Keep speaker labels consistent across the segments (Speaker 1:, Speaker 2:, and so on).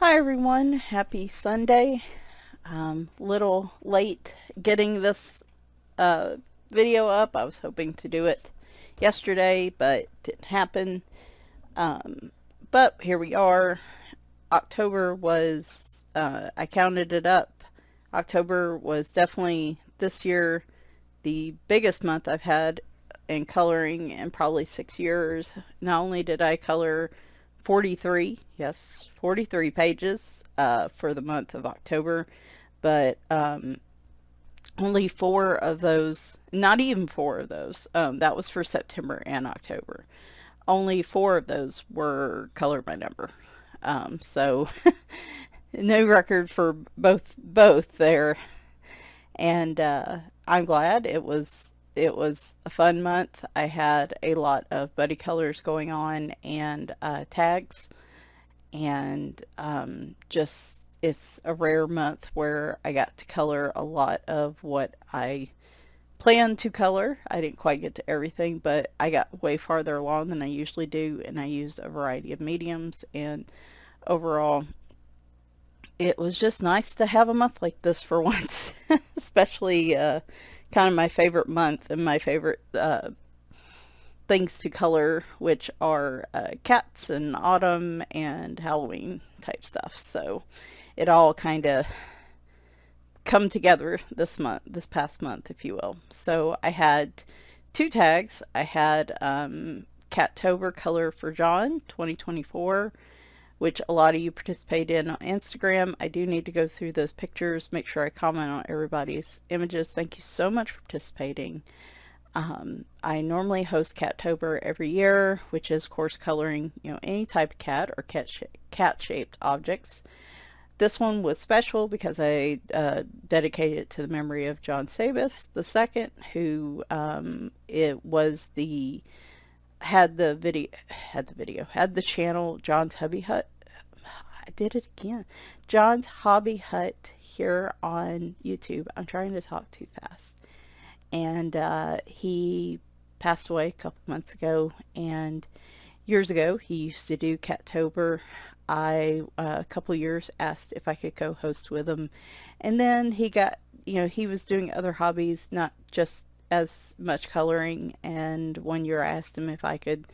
Speaker 1: Hi everyone, happy Sunday. Little late getting this uh, video up. I was hoping to do it yesterday, but it didn't happen. Um, but here we are. October was, I counted it up. October was definitely this year the biggest month I've had in coloring in probably 6 years. Not only did I color 43, yes, 43 pages for the month of October, but only four of those, not even four of those, that was for September and October. Only four of those were color by number. So no record for both there, and I'm glad it was a fun month. I had a lot of buddy colors going on and tags, and just it's a rare month where I got to color a lot of what I planned to color. I didn't quite get to everything, but I got way farther along than I usually do, and I used a variety of mediums, and overall it was just nice to have a month like this for once. Especially kind of my favorite month and my favorite things to color, which are cats and autumn and Halloween type stuff. So it all kind of come together this past month, if you will. So I had two tags. I had Cattober Color for John 2024, which a lot of you participated in on Instagram. I do need to go through those pictures, make sure I comment on everybody's images. Thank you so much for participating. I normally host Cattober every year, which is course coloring, any type of cat or cat-shaped objects. This one was special because I dedicated it to the memory of John Sabis II, who it was the had the channel John's Hobby Hut. I did it again. John's Hobby Hut here on YouTube. I'm trying to talk too fast. And he passed away a couple months ago, and years ago he used to do Cattober. I a couple years asked if I could co-host with him, and then he got, he was doing other hobbies, not just as much coloring, and one year I asked him if I could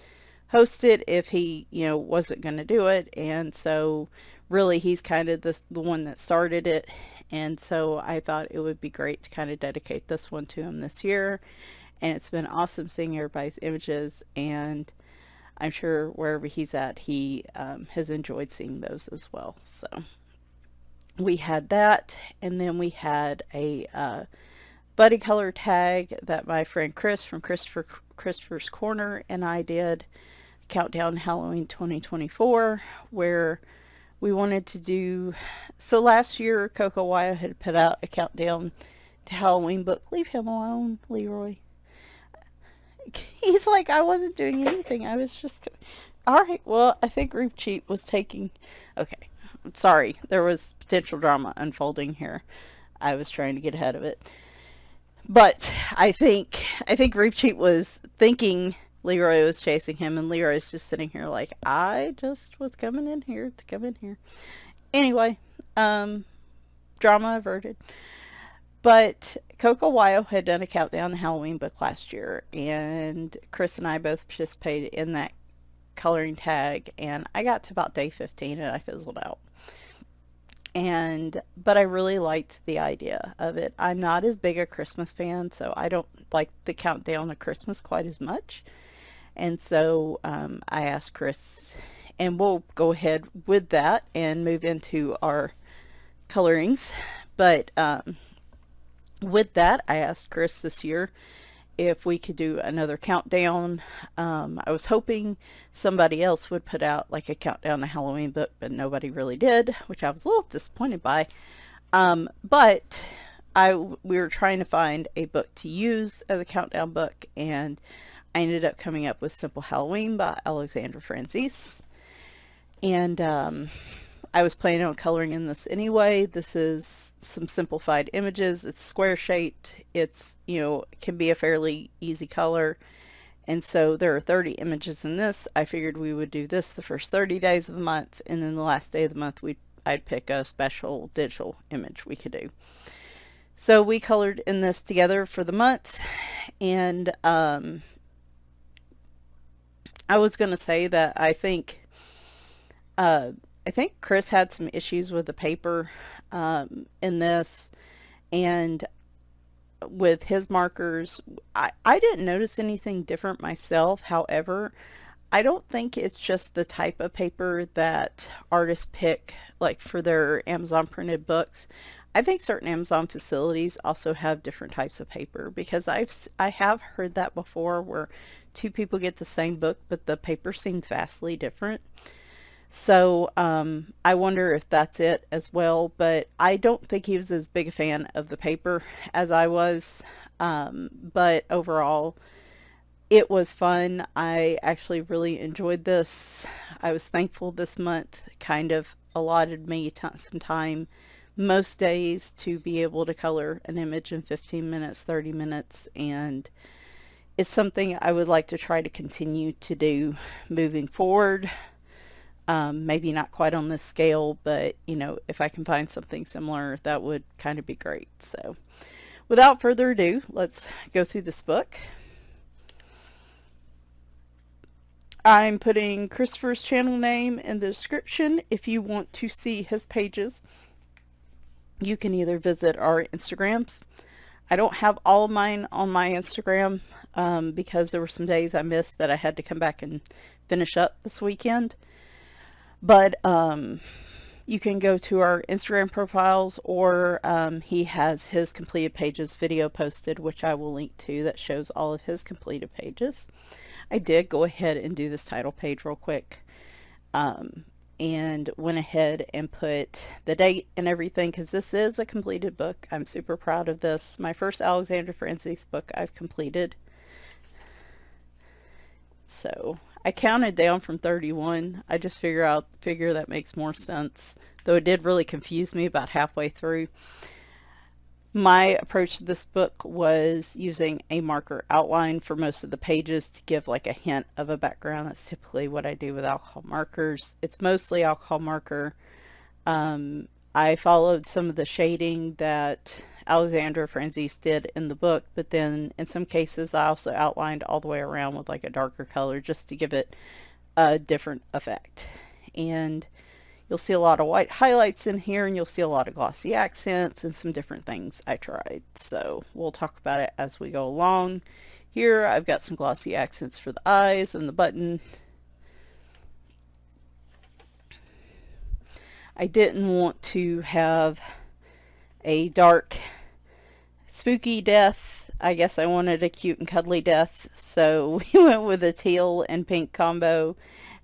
Speaker 1: host it if he, wasn't going to do it, and so really he's kind of the one that started it, and so I thought it would be great to kind of dedicate this one to him this year, and it's been awesome seeing everybody's images, and I'm sure wherever he's at, he has enjoyed seeing those as well. So we had that, and then we had a buddy color tag that my friend Chris from Christopher's Corner and I did, Countdown Halloween 2024, where we wanted to do, so last year Coco Wyo had put out a countdown to Halloween book. Leave him alone, Leroy. He's like, I wasn't doing anything. I was just, all right. Well, I think Group Cheat was taking, okay. I'm sorry. There was potential drama unfolding here. I was trying to get ahead of it. But I think Group Cheat was thinking Leroy was chasing him, and Leroy's just sitting here like, I just was coming in here to come in here. Anyway, drama averted. But Coco Wyo had done a countdown to Halloween book last year, and Chris and I both participated in that coloring tag, and I got to about day 15 and I fizzled out. But I really liked the idea of it. I'm not as big a Christmas fan, so I don't like the countdown to Christmas quite as much. And so I asked Chris, and we'll go ahead with that and move into our colorings. But with that, I asked Chris this year if we could do another countdown. I was hoping somebody else would put out like a countdown to Halloween book, but nobody really did, which I was a little disappointed by. But we were trying to find a book to use as a countdown book, and I ended up coming up with Simple Halloween by Alexandra Francis. And I was planning on coloring in this anyway. This is some simplified images. It's square shaped. It's, it can be a fairly easy color. And so there are 30 images in this. I figured we would do this the first 30 days of the month, and then the last day of the month we'd I'd pick a special digital image we could do. So we colored in this together for the month, and I was going to say that I think Chris had some issues with the paper in this, and with his markers. I didn't notice anything different myself. However, I don't think it's just the type of paper that artists pick, like for their Amazon printed books. I think certain Amazon facilities also have different types of paper, because I have heard that before, where two people get the same book but the paper seems vastly different. So I wonder if that's it as well, but I don't think he was as big a fan of the paper as I was. But overall, it was fun. I actually really enjoyed this. I was thankful this month kind of allotted me some time most days to be able to color an image in 15 minutes, 30 minutes, and it's something I would like to try to continue to do moving forward. Maybe not quite on this scale, but you know, if I can find something similar, that would kind of be great. So without further ado, let's go through this book. I'm putting Christopher's channel name in the description. If you want to see his pages, you can either visit our Instagrams. I don't have all of mine on my Instagram because there were some days I missed that I had to come back and finish up this weekend. But you can go to our Instagram profiles, or he has his completed pages video posted, which I will link to, that shows all of his completed pages. I did go ahead and do this title page real quick, and went ahead and put the date and everything, because this is a completed book. I'm super proud of this. My first Alexandra Francis book I've completed. So I counted down from 31. I just figure that makes more sense, though it did really confuse me about halfway through. My approach to this book was using a marker outline for most of the pages to give like a hint of a background. That's typically what I do with alcohol markers. It's mostly alcohol marker. I followed some of the shading that Alexandra Francis did in the book, but then in some cases I also outlined all the way around with like a darker color just to give it a different effect. And you'll see a lot of white highlights in here, and you'll see a lot of glossy accents and some different things I tried. So we'll talk about it as we go along. Here I've got some glossy accents for the eyes and the button. I didn't want to have a dark, spooky death. I guess I wanted a cute and cuddly death, so we went with a teal and pink combo.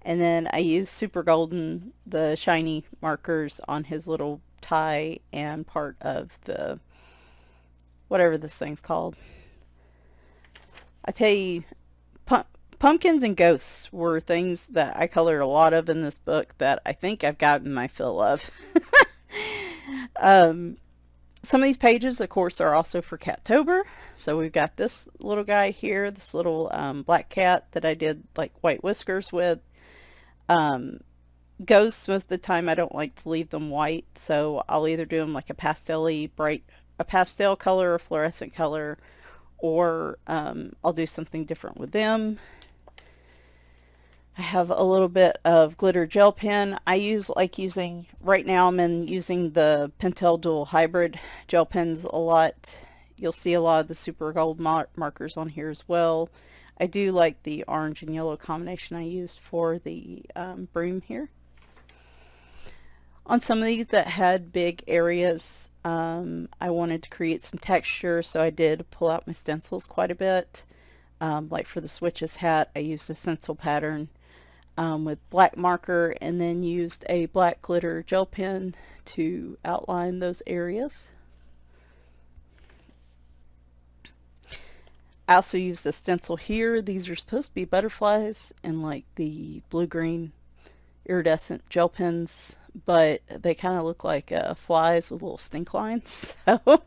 Speaker 1: And then I used Super Golden, the shiny markers, on his little tie and part of the, whatever this thing's called. I tell you, pumpkins and ghosts were things that I colored a lot of in this book that I think I've gotten my fill of. Some of these pages, of course, are also for Cattober. So we've got this little guy here, this little black cat that I did like white whiskers with. Ghosts, most of the time I don't like to leave them white, so I'll either do them like a a pastel color or fluorescent color, or I'll do something different with them. I have a little bit of glitter gel pen. Right now I'm using the Pentel Dual Hybrid gel pens a lot. You'll see a lot of the super gold markers on here as well. I do like the orange and yellow combination I used for the broom here. On some of these that had big areas, I wanted to create some texture, so I did pull out my stencils quite a bit. Like for the Switches hat, I used a stencil pattern with black marker, and then used a black glitter gel pen to outline those areas. I also used a stencil here. These are supposed to be butterflies and like the blue-green iridescent gel pens, but they kind of look like flies with little stink lines. So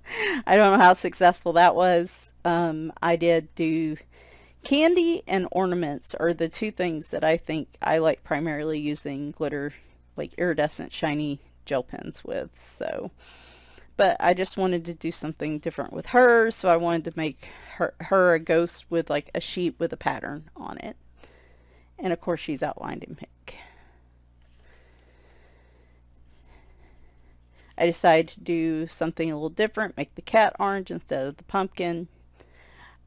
Speaker 1: I don't know how successful that was. I did do candy and ornaments are the two things that I think I like primarily using glitter, like iridescent shiny gel pens with. So, but I just wanted to do something different with her, so I wanted to make her a ghost with like a sheet with a pattern on it. And of course she's outlined in pink. I decided to do something a little different, make the cat orange instead of the pumpkin.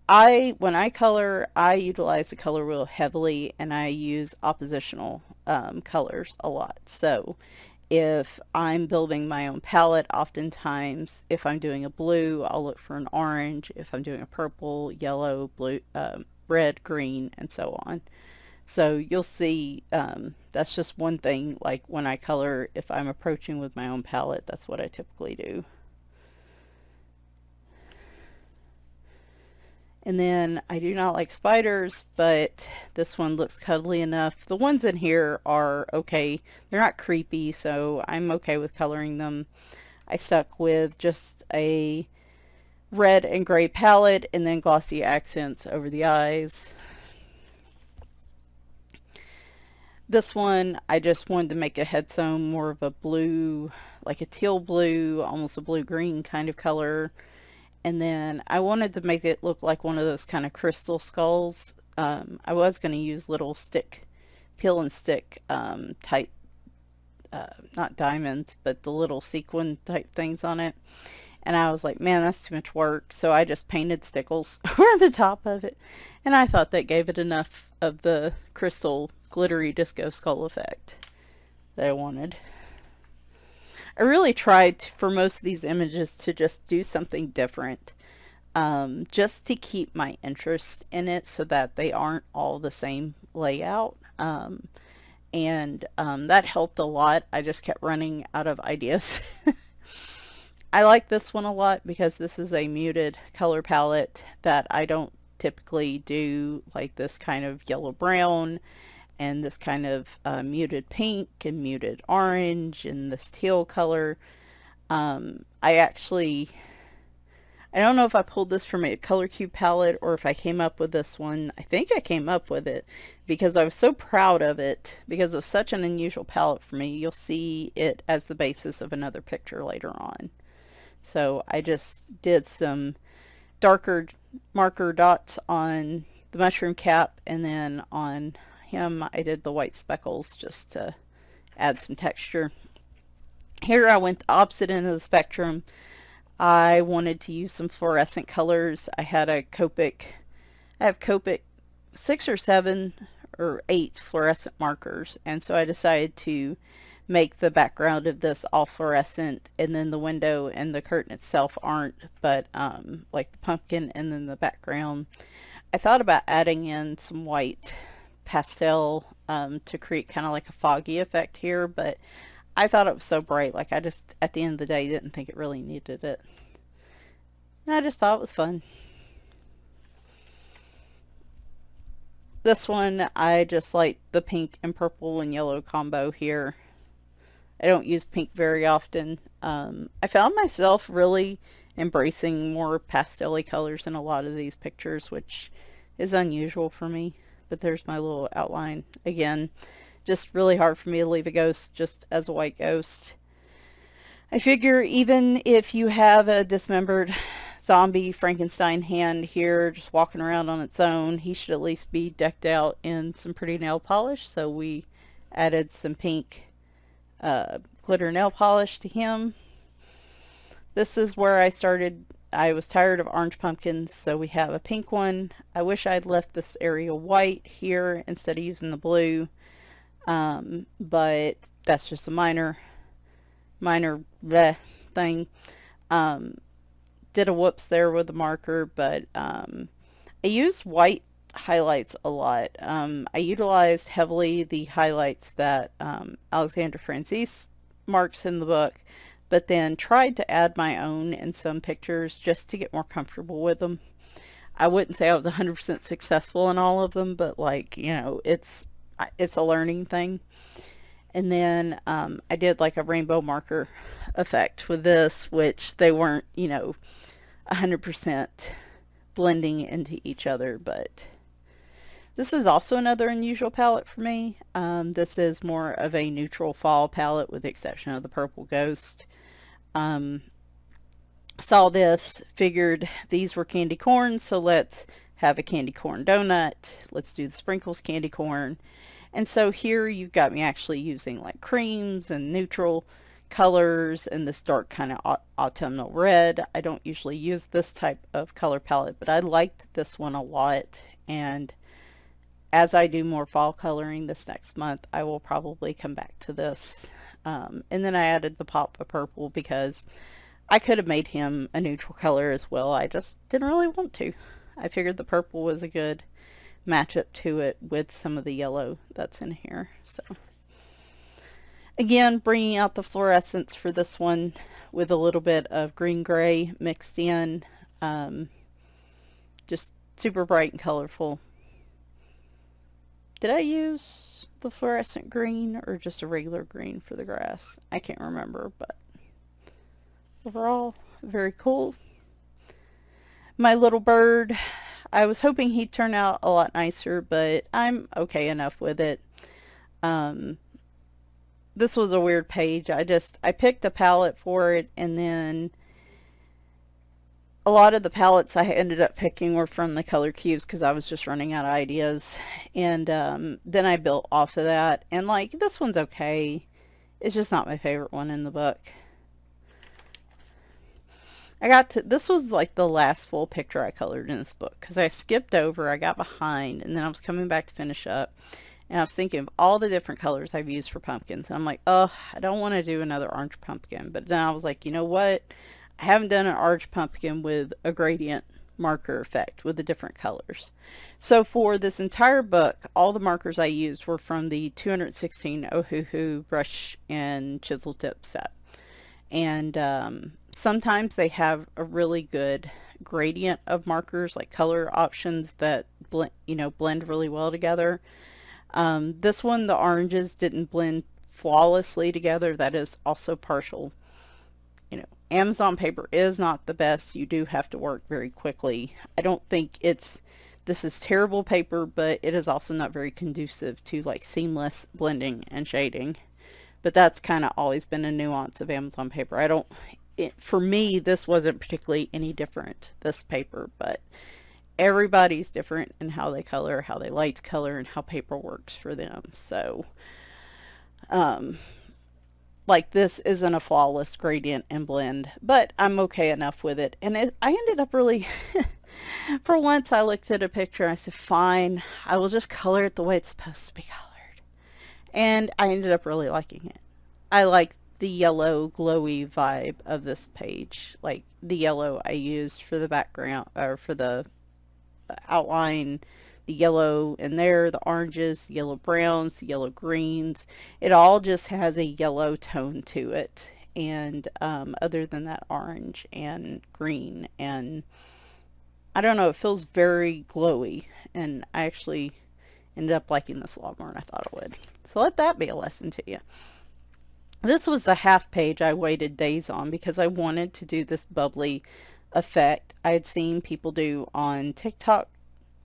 Speaker 1: When I color, I utilize the color wheel heavily, and I use oppositional colors a lot. So if I'm building my own palette, oftentimes if I'm doing a blue, I'll look for an orange. If I'm doing a purple, yellow, blue, red, green, and so on. So you'll see that's just one thing, like when I color, if I'm approaching with my own palette, that's what I typically do. And then I do not like spiders, but this one looks cuddly enough. The ones in here are okay. They're not creepy, so I'm okay with coloring them. I stuck with just a red and gray palette and then glossy accents over the eyes. This one, I just wanted to make a head sewn more of a blue, like a teal blue, almost a blue-green kind of color. And then I wanted to make it look like one of those kind of crystal skulls. I was going to use little peel and stick type, not diamonds, but the little sequin type things on it. And I was like, man, that's too much work. So I just painted stickles over the top of it. And I thought that gave it enough of the crystal glittery disco skull effect that I wanted. I really tried for most of these images to just do something different, just to keep my interest in it so that they aren't all the same layout. That helped a lot. I just kept running out of ideas. I like this one a lot because this is a muted color palette that I don't typically do, like this kind of yellow brown and this kind of muted pink and muted orange and this teal color. I don't know if I pulled this from a color cube palette or if I came up with this one. I think I came up with it because I was so proud of it because it was such an unusual palette for me. You'll see it as the basis of another picture later on. So I just did some darker marker dots on the mushroom cap, and then on him I did the white speckles just to add some texture. Here I went the opposite end of the spectrum. I wanted to use some fluorescent colors. I have Copic 6 or 7 or 8 fluorescent markers, and so I decided to make the background of this all fluorescent, and then the window and the curtain itself aren't, but like the pumpkin and then the background. I thought about adding in some white pastel to create kind of like a foggy effect here, but I thought it was so bright, like I just at the end of the day didn't think it really needed it. And I just thought it was fun. This one I just like the pink and purple and yellow combo here. I don't use pink very often. I found myself really embracing more pastel-y colors in a lot of these pictures, which is unusual for me. But there's my little outline. Again, just really hard for me to leave a ghost just as a white ghost. I figure even if you have a dismembered zombie Frankenstein hand here just walking around on its own, he should at least be decked out in some pretty nail polish. So we added some pink glitter nail polish to him. This is where I started. I was tired of orange pumpkins, so we have a pink one. I wish I'd left this area white here instead of using the blue, but that's just a minor thing. Did a whoops there with the marker, but I used white highlights a lot. I utilized heavily the highlights that Alexandra Francis marks in the book, but then tried to add my own in some pictures just to get more comfortable with them. I wouldn't say I was 100% successful in all of them, but like, you know, it's a learning thing. And then I did like a rainbow marker effect with this, which they weren't, you know, 100% blending into each other, but This is also another unusual palette for me. This is more of a neutral fall palette with the exception of the purple ghost. Saw this, figured these were candy corn, so let's have a candy corn donut. Let's do the sprinkles candy corn. And so here you've got me actually using like creams and neutral colors and this dark kind of autumnal red. I don't usually use this type of color palette, but I liked this one a lot. And as I do more fall coloring this next month, I will probably come back to this. And then I added the pop of purple because I could have made him a neutral color as well. I just didn't really want to. I figured the purple was a good matchup to it with some of the yellow that's in here. So again, bringing out the fluorescence for this one with a little bit of green gray mixed in. Just super bright and colorful. Did I use the fluorescent green or just a regular green for the grass? I can't remember, but overall, very cool. My little bird, I was hoping he'd turn out a lot nicer, but I'm okay enough with it. This was a weird page. I picked a palette for it, and then a lot of the palettes I ended up picking were from the color cubes because I was just running out of ideas. And then I built off of that. And like, this one's okay. It's just not my favorite one in the book. This was like the last full picture I colored in this book because I skipped over, I got behind, and then I was coming back to finish up. And I was thinking of all the different colors I've used for pumpkins. And I'm like, oh, I don't want to do another orange pumpkin. But then I was like, you know what? I haven't done an orange pumpkin with a gradient marker effect with the different colors. So for this entire book, all the markers I used were from the 216 Ohuhu brush and chisel tip set. And sometimes they have a really good gradient of markers, like color options that blend really well together. This one, the oranges didn't blend flawlessly together. That is also partial. Amazon paper is not the best. You do have to work very quickly. I don't think this is terrible paper, but it is also not very conducive to like seamless blending and shading. But that's kind of always been a nuance of Amazon paper. For me, this wasn't particularly any different, this paper, but everybody's different in how they color, how they like to color, and how paper works for them. So, like, this isn't a flawless gradient and blend, but I'm okay enough with it. And I ended up really, for once I looked at a picture and I said, fine, I will just color it the way it's supposed to be colored. And I ended up really liking it. I like the yellow glowy vibe of this page. Like the yellow I used for the background, or for the outline, the yellow in there, the oranges, the yellow browns, the yellow greens. It all just has a yellow tone to it. And other than that, orange and green. And I don't know, it feels very glowy. And I actually ended up liking this a lot more than I thought it would. So let that be a lesson to you. This was the half page I waited days on because I wanted to do this bubbly effect I had seen people do on TikTok,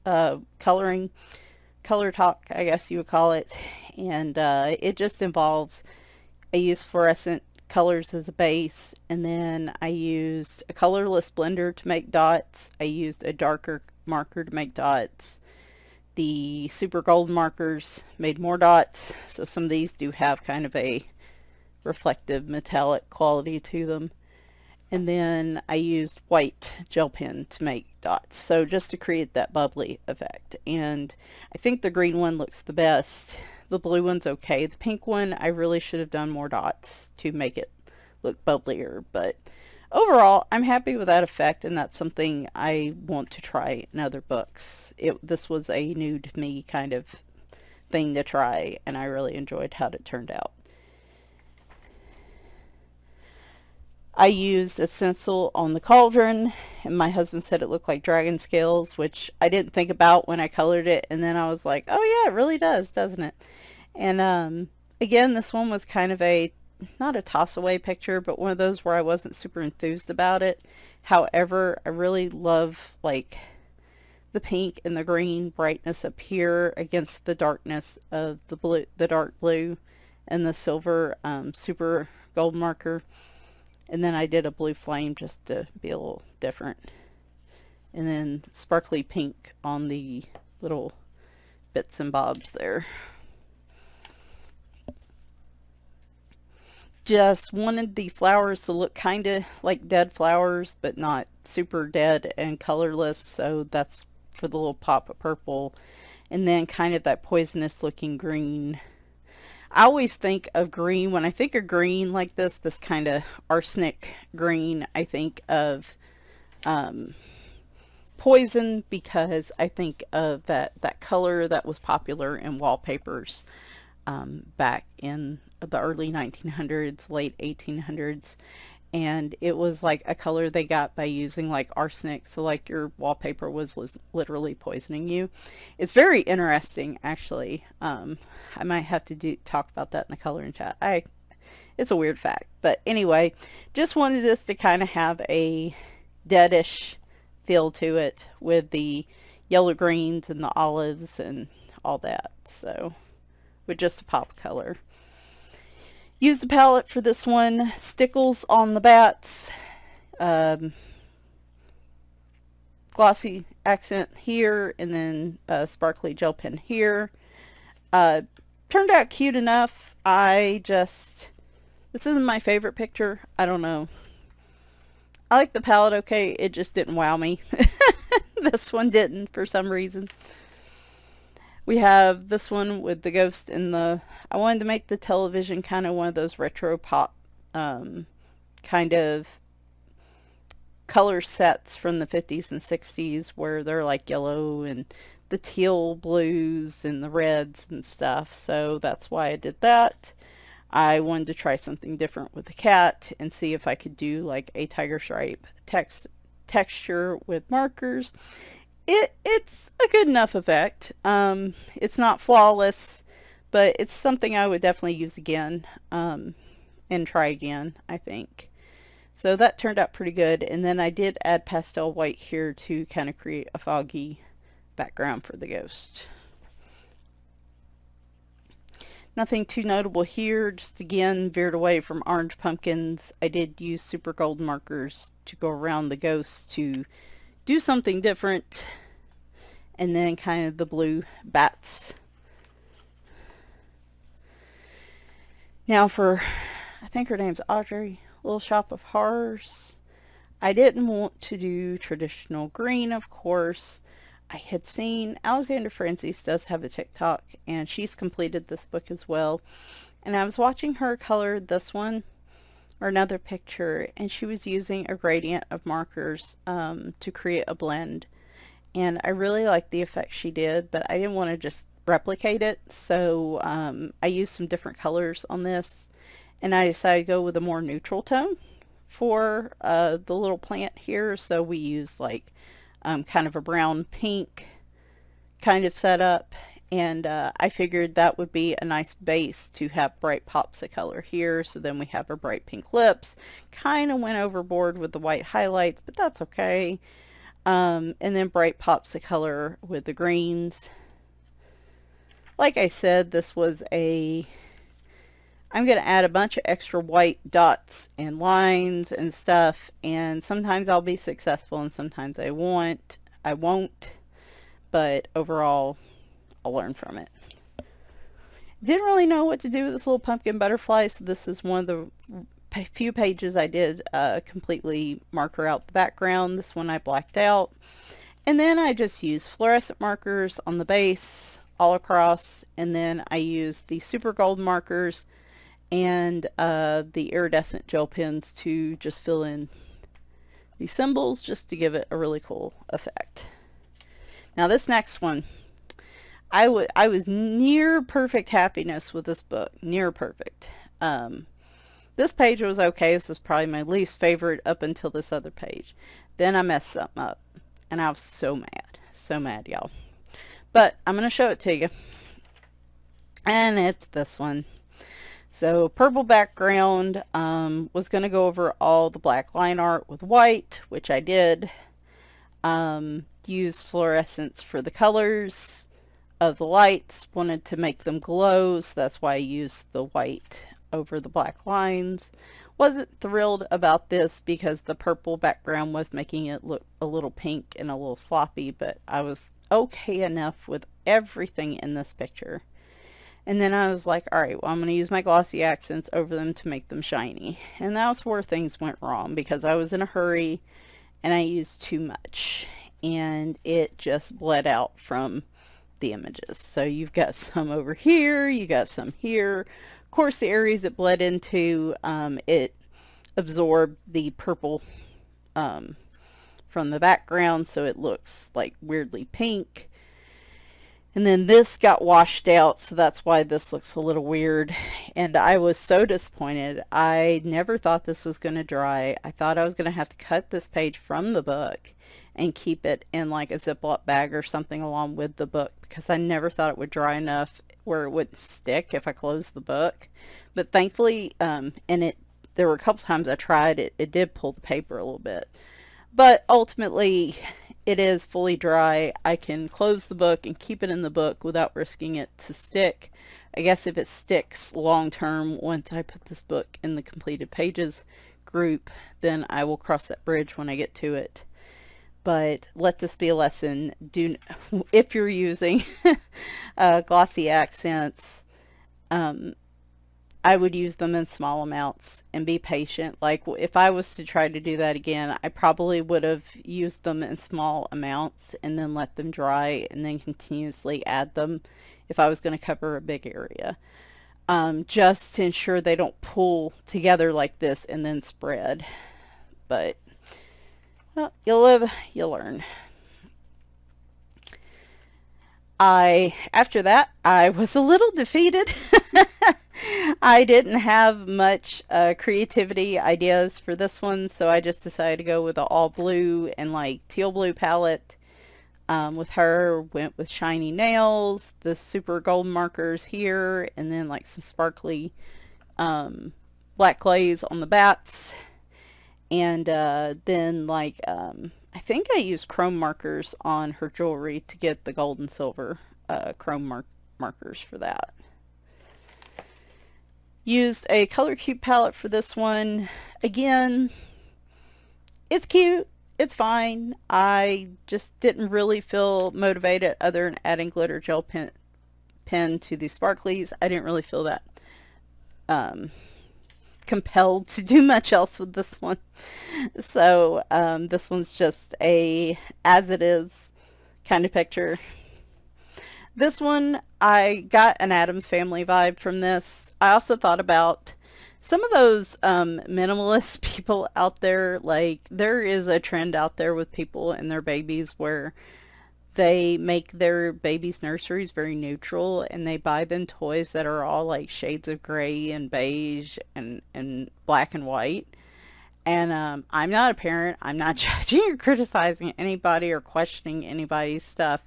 Speaker 1: color talk, I guess you would call it. And it just involves, I use fluorescent colors as a base, and then I used a colorless blender to make dots. I used a darker marker to make dots. The super gold markers made more dots, so some of these do have kind of a reflective metallic quality to them. And then I used white gel pen to make dots, so just to create that bubbly effect. And I think the green one looks the best. The blue one's okay. The pink one, I really should have done more dots to make it look bubblier, but overall, I'm happy with that effect, and that's something I want to try in other books. This was a new to me kind of thing to try, and I really enjoyed how it turned out. I used a stencil on the cauldron, and my husband said it looked like dragon scales, which I didn't think about when I colored it, and then I was like, oh yeah, it really does, doesn't it? And again, this one was kind of not a toss away picture, but one of those where I wasn't super enthused about it. However, I really love like the pink and the green brightness up here against the darkness of the blue, the dark blue, and the silver super gold marker. And then I did a blue flame just to be a little different. And then sparkly pink on the little bits and bobs there. Just wanted the flowers to look kind of like dead flowers, but not super dead and colorless, so that's for the little pop of purple. And then kind of that poisonous looking green. I always think of green, when I think of green like this kind of arsenic green, I think of poison, because I think of that color that was popular in wallpapers back in the early 1900s, late 1800s, and it was like a color they got by using like arsenic, so like your wallpaper was literally poisoning you. It's very interesting, actually. I might have to talk about that in the coloring chat. It's a weird fact, but anyway, just wanted this to kind of have a deadish feel to it with the yellow greens and the olives and all that, so with just a pop color. Use the palette for this one. Stickles on the bats. Glossy accent here, and then sparkly gel pen here. Turned out cute enough. This isn't my favorite picture. I don't know. I like the palette okay. It just didn't wow me. This one didn't for some reason. We have this one with the ghost in the... I wanted to make the television kind of one of those retro pop kind of color sets from the 50s and 60s, where they're like yellow and the teal blues and the reds and stuff. So that's why I did that. I wanted to try something different with the cat and see if I could do like a tiger stripe texture with markers. It's a good enough effect. It's not flawless, but it's something I would definitely use again and try again, I think. So that turned out pretty good. And then I did add pastel white here to kind of create a foggy background for the ghost. Nothing too notable here, just again veered away from orange pumpkins. I did use super gold markers to go around the ghost to do something different, and then kind of the blue bats. Now for, I think her name's Audrey, Little Shop of Horrors. I didn't want to do traditional green, of course. I had seen Alexander Francis does have a TikTok, and she's completed this book as well. And I was watching her color this one, or another picture, and she was using a gradient of markers to create a blend. And I really liked the effect she did, but I didn't want to just replicate it. So I used some different colors on this, and I decided to go with a more neutral tone for the little plant here. So we used like kind of a brown pink kind of setup, and I figured that would be a nice base to have bright pops of color here. So then we have our bright pink lips. Kind of went overboard with the white highlights, but that's okay. And then bright pops of color with the greens. Like I said, this was I'm going to add a bunch of extra white dots and lines and stuff, and sometimes I'll be successful and sometimes I won't, but overall I'll learn from it. Didn't really know what to do with this little pumpkin butterfly, so this is one of the few pages I did completely marker out the background. This one I blacked out, and then I just used fluorescent markers on the base all across, and then I used the super gold markers and the iridescent gel pens to just fill in the symbols, just to give it a really cool effect. Now this next one, I was near perfect happiness with this book, near perfect. This page was okay. This is probably my least favorite up until this other page. Then I messed something up, and I was so mad, y'all. But I'm going to show it to you, and it's this one. So purple background, was going to go over all the black line art with white, which I did. Used fluorescence for the colors of the lights, wanted to make them glow, so that's why I used the white over the black lines. Wasn't thrilled about this because the purple background was making it look a little pink and a little sloppy, but I was okay enough with everything in this picture. And then I was like, alright, well, I'm going to use my glossy accents over them to make them shiny. And that was where things went wrong because I was in a hurry and I used too much. And it just bled out from the images. So you've got some over here, you got some here. Of course, the areas it bled into, it absorbed the purple from the background, so it looks like weirdly pink. And then this got washed out, so that's why this looks a little weird. And I was so disappointed. I never thought this was going to dry. I thought I was going to have to cut this page from the book and keep it in like a Ziploc bag or something along with the book because I never thought it would dry enough where it wouldn't stick if I closed the book. But thankfully, there were a couple times I tried it, it did pull the paper a little bit. But ultimately, it is fully dry. I can close the book and keep it in the book without risking it to stick. I guess if it sticks long term, once I put this book in the completed pages group, then I will cross that bridge when I get to it. But let this be a lesson. If you're using glossy accents, I would use them in small amounts and be patient. Like if I was to try to do that again, I probably would have used them in small amounts and then let them dry and then continuously add them if I was going to cover a big area. Just to ensure they don't pull together like this and then spread. But well, you live, you learn. After that, I was a little defeated. I didn't have much creativity ideas for this one, so I just decided to go with the all blue and like teal blue palette. With her, went with shiny nails, the super gold markers here, and then like some sparkly black glaze on the bats. And then like I think I used chrome markers on her jewelry to get the gold and silver chrome markers for that. Used a Color Cube palette for this one. Again, it's cute, it's fine. I just didn't really feel motivated other than adding glitter gel pen to the sparklies. I didn't really feel that compelled to do much else with this one. So this one's just a as it is kind of picture. This one, I got an Addams Family vibe from this. I also thought about some of those minimalist people out there. Like there is a trend out there with people and their babies where they make their babies' nurseries very neutral and they buy them toys that are all like shades of gray and beige and black and white. And I'm not a parent. I'm not judging or criticizing anybody or questioning anybody's stuff.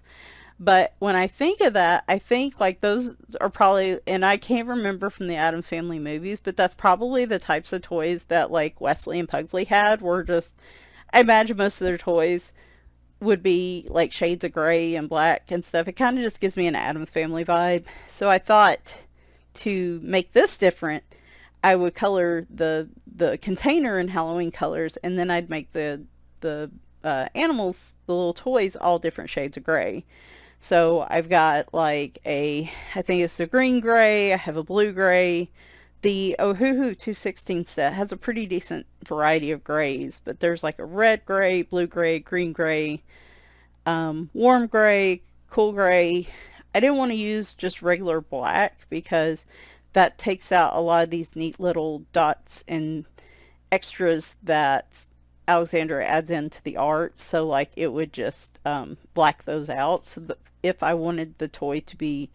Speaker 1: But when I think of that, I think like those are probably, and I can't remember from the Addams Family movies, but that's probably the types of toys that like Wesley and Pugsley had, were just, I imagine most of their toys would be like shades of gray and black and stuff. It kind of just gives me an Addams Family vibe. So I thought to make this different, I would color the container in Halloween colors, and then I'd make the animals, the little toys, all different shades of gray. So I've got like I think it's a green gray, I have a blue gray. The Ohuhu 216 set has a pretty decent variety of grays, but there's like a red gray, blue gray, green gray, warm gray, cool gray. I didn't want to use just regular black because that takes out a lot of these neat little dots and extras that Alexandra adds into the art. So like it would just black those out. So if I wanted the toy to be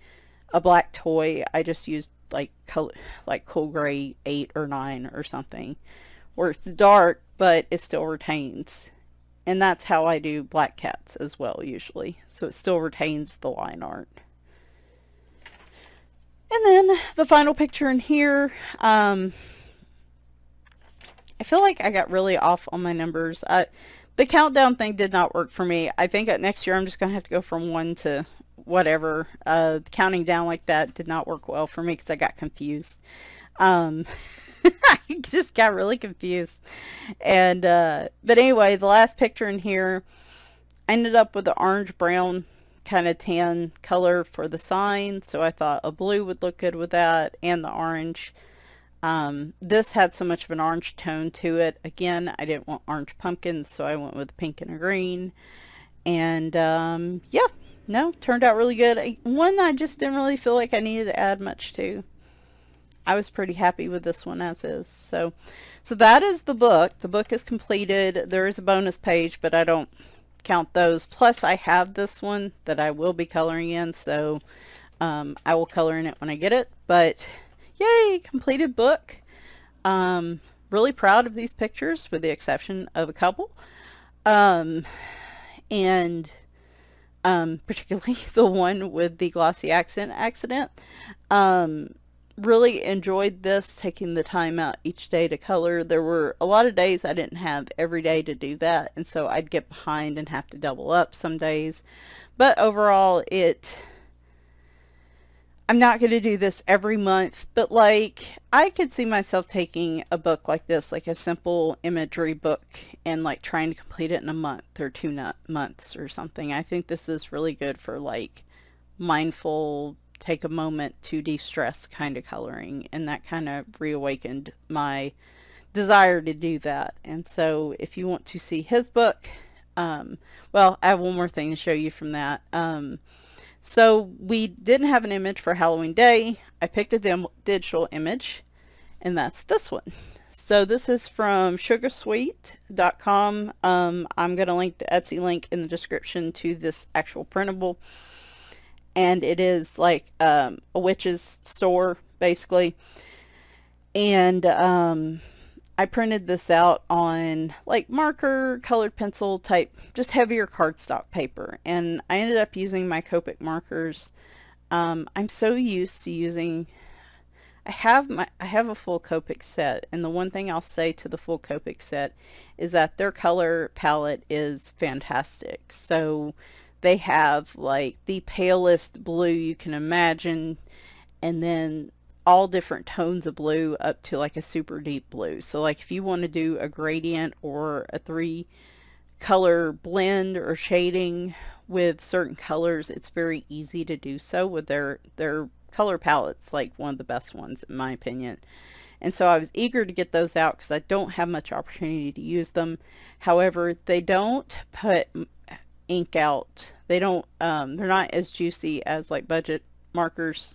Speaker 1: a black toy, I just used like color, like cool gray 8 or 9 or something, where it's dark but it still retains. And that's how I do black cats as well usually, so it still retains the line art. And then the final picture in here, I feel like I got really off on my numbers. The countdown thing did not work for me. I think next year I'm just going to have to go from 1 to whatever. Counting down like that did not work well for me because I got confused. Um, I just got really confused. And, but anyway, the last picture in here, I ended up with the orange brown kind of tan color for the sign. So I thought a blue would look good with that and the orange. This had so much of an orange tone to it. Again, I didn't want orange pumpkins, so I went with pink and a green. And yeah, no, turned out really good. One I just didn't really feel like I needed to add much to. I was pretty happy with this one as is. So that is the book. The book is completed. There is a bonus page, but I don't count those. Plus, I have this one that I will be coloring in, so I will color in it when I get it. But yay, completed book. Really proud of these pictures with the exception of a couple. And particularly the one with the glossy accent accident. Really enjoyed this, taking the time out each day to color. There were a lot of days I didn't have every day to do that, and so I'd get behind and have to double up some days. But overall, I'm not going to do this every month, but like I could see myself taking a book like this, like a simple imagery book, and like trying to complete it in a month or 2 months or something. I think this is really good for like mindful, take a moment to de-stress kind of coloring, and that kind of reawakened my desire to do that. And so if you want to see his book, well, I have one more thing to show you from that. So we didn't have an image for Halloween Day. I picked a digital image, and that's this one. So this is from sugarsweet.com. I'm going to link the Etsy link in the description to this actual printable. And it is like a witch's store, basically. And I printed this out on like marker, colored pencil type, just heavier cardstock paper. And I ended up using my Copic markers. I'm so used to using, I have a full Copic set, and the one thing I'll say to the full Copic set is that their color palette is fantastic. So they have like the palest blue you can imagine, and then all different tones of blue up to like a super deep blue. So like if you want to do a gradient or a 3-color blend or shading with certain colors, it's very easy to do so with their color palette's like one of the best ones in my opinion. And so I was eager to get those out because I don't have much opportunity to use them. However, they don't put ink out. They don't, they're not as juicy as like budget markers.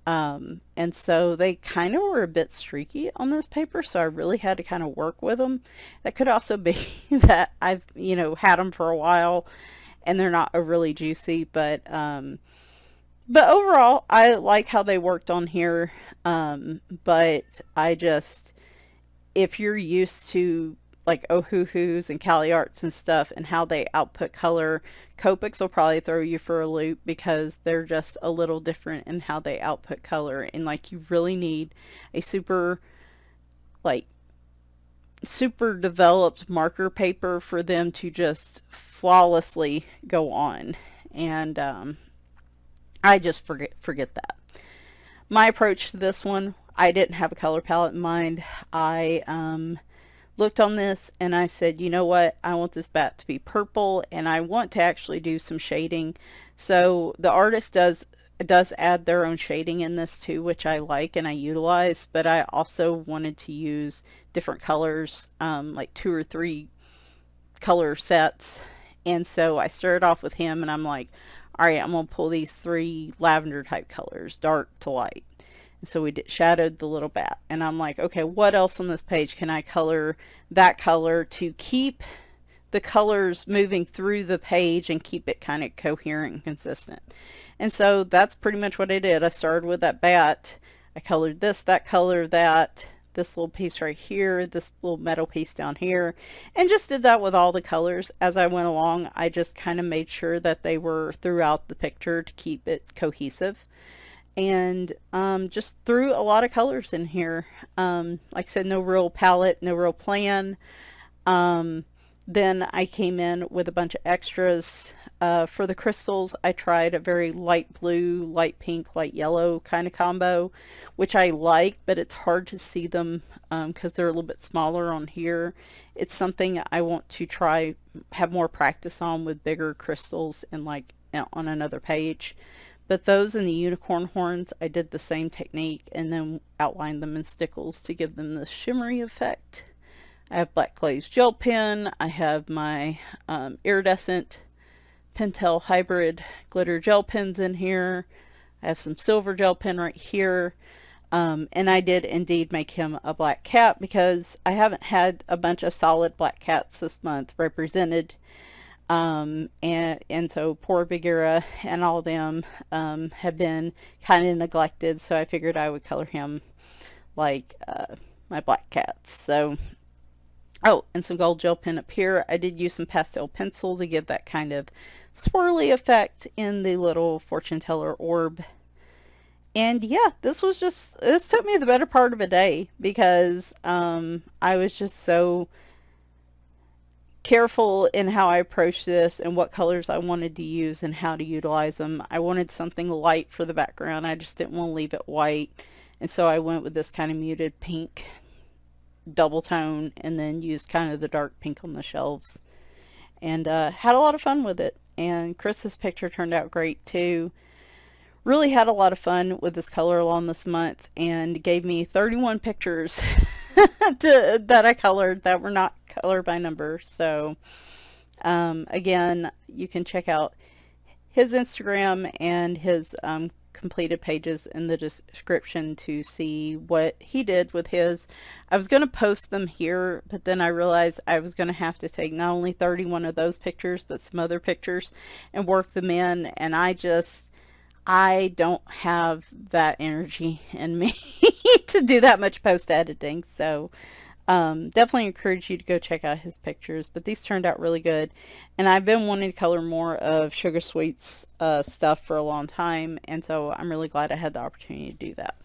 Speaker 1: And so they kind of were a bit streaky on this paper, so I really had to kind of work with them. That could also be that I've, had them for a while and they're not overly juicy, but overall, I like how they worked on here. But if you're used to like Ohuhus and Cali Arts and stuff and how they output color, Copics will probably throw you for a loop because they're just a little different in how they output color. And like you really need a super developed marker paper for them to just flawlessly go on. And I just forget that. My approach to this one, I didn't have a color palette in mind. I looked on this and I said, you know what, I want this bat to be purple and I want to actually do some shading. So the artist does add their own shading in this too, which I like and I utilize, but I also wanted to use different colors, like 2 or 3 color sets. And so I started off with him and I'm like, all right, I'm gonna pull these 3 lavender type colors, dark to light. And so we shadowed the little bat, and I'm like, okay, what else on this page can I color that color to keep the colors moving through the page and keep it kind of coherent and consistent? And so that's pretty much what I did. I started with that bat. I colored this, that color, this little piece right here, this little metal piece down here, and just did that with all the colors as I went along. I just kind of made sure that they were throughout the picture to keep it cohesive. And just threw a lot of colors in here. Like I said, no real palette, no real plan. Then I came in with a bunch of extras. For the crystals, I tried a very light blue, light pink, light yellow kind of combo, which I like, but it's hard to see them because they're a little bit smaller on here. It's something I want to try, have more practice on with bigger crystals and like on another page. But those in the unicorn horns, I did the same technique and then outlined them in stickles to give them this shimmery effect. I have black glazed gel pen. I have my iridescent Pentel hybrid glitter gel pens in here. I have some silver gel pen right here. And I did indeed make him a black cat because I haven't had a bunch of solid black cats this month represented. And so poor Bagheera and all of them have been kind of neglected, so I figured I would color him like my black cats. So, oh, and some gold gel pen up here. I did use some pastel pencil to give that kind of swirly effect in the little fortune teller orb. And yeah, this took me the better part of a day because I was just so careful in how I approached this and what colors I wanted to use and how to utilize them. I wanted something light for the background. I just didn't want to leave it white. And so I went with this kind of muted pink double tone and then used kind of the dark pink on the shelves. And had a lot of fun with it. And Chris's picture turned out great too. Really had a lot of fun with this color along this month and gave me 31 pictures that I colored that were not color by number. So again, you can check out his Instagram and his completed pages in the description to see what he did with his. I was going to post them here, but then I realized I was going to have to take not only 31 of those pictures but some other pictures and work them in, and I don't have that energy in me to do that much post editing. So definitely encourage you to go check out his pictures, but these turned out really good. And I've been wanting to color more of Sugar Sweet's stuff for a long time, and so I'm really glad I had the opportunity to do that.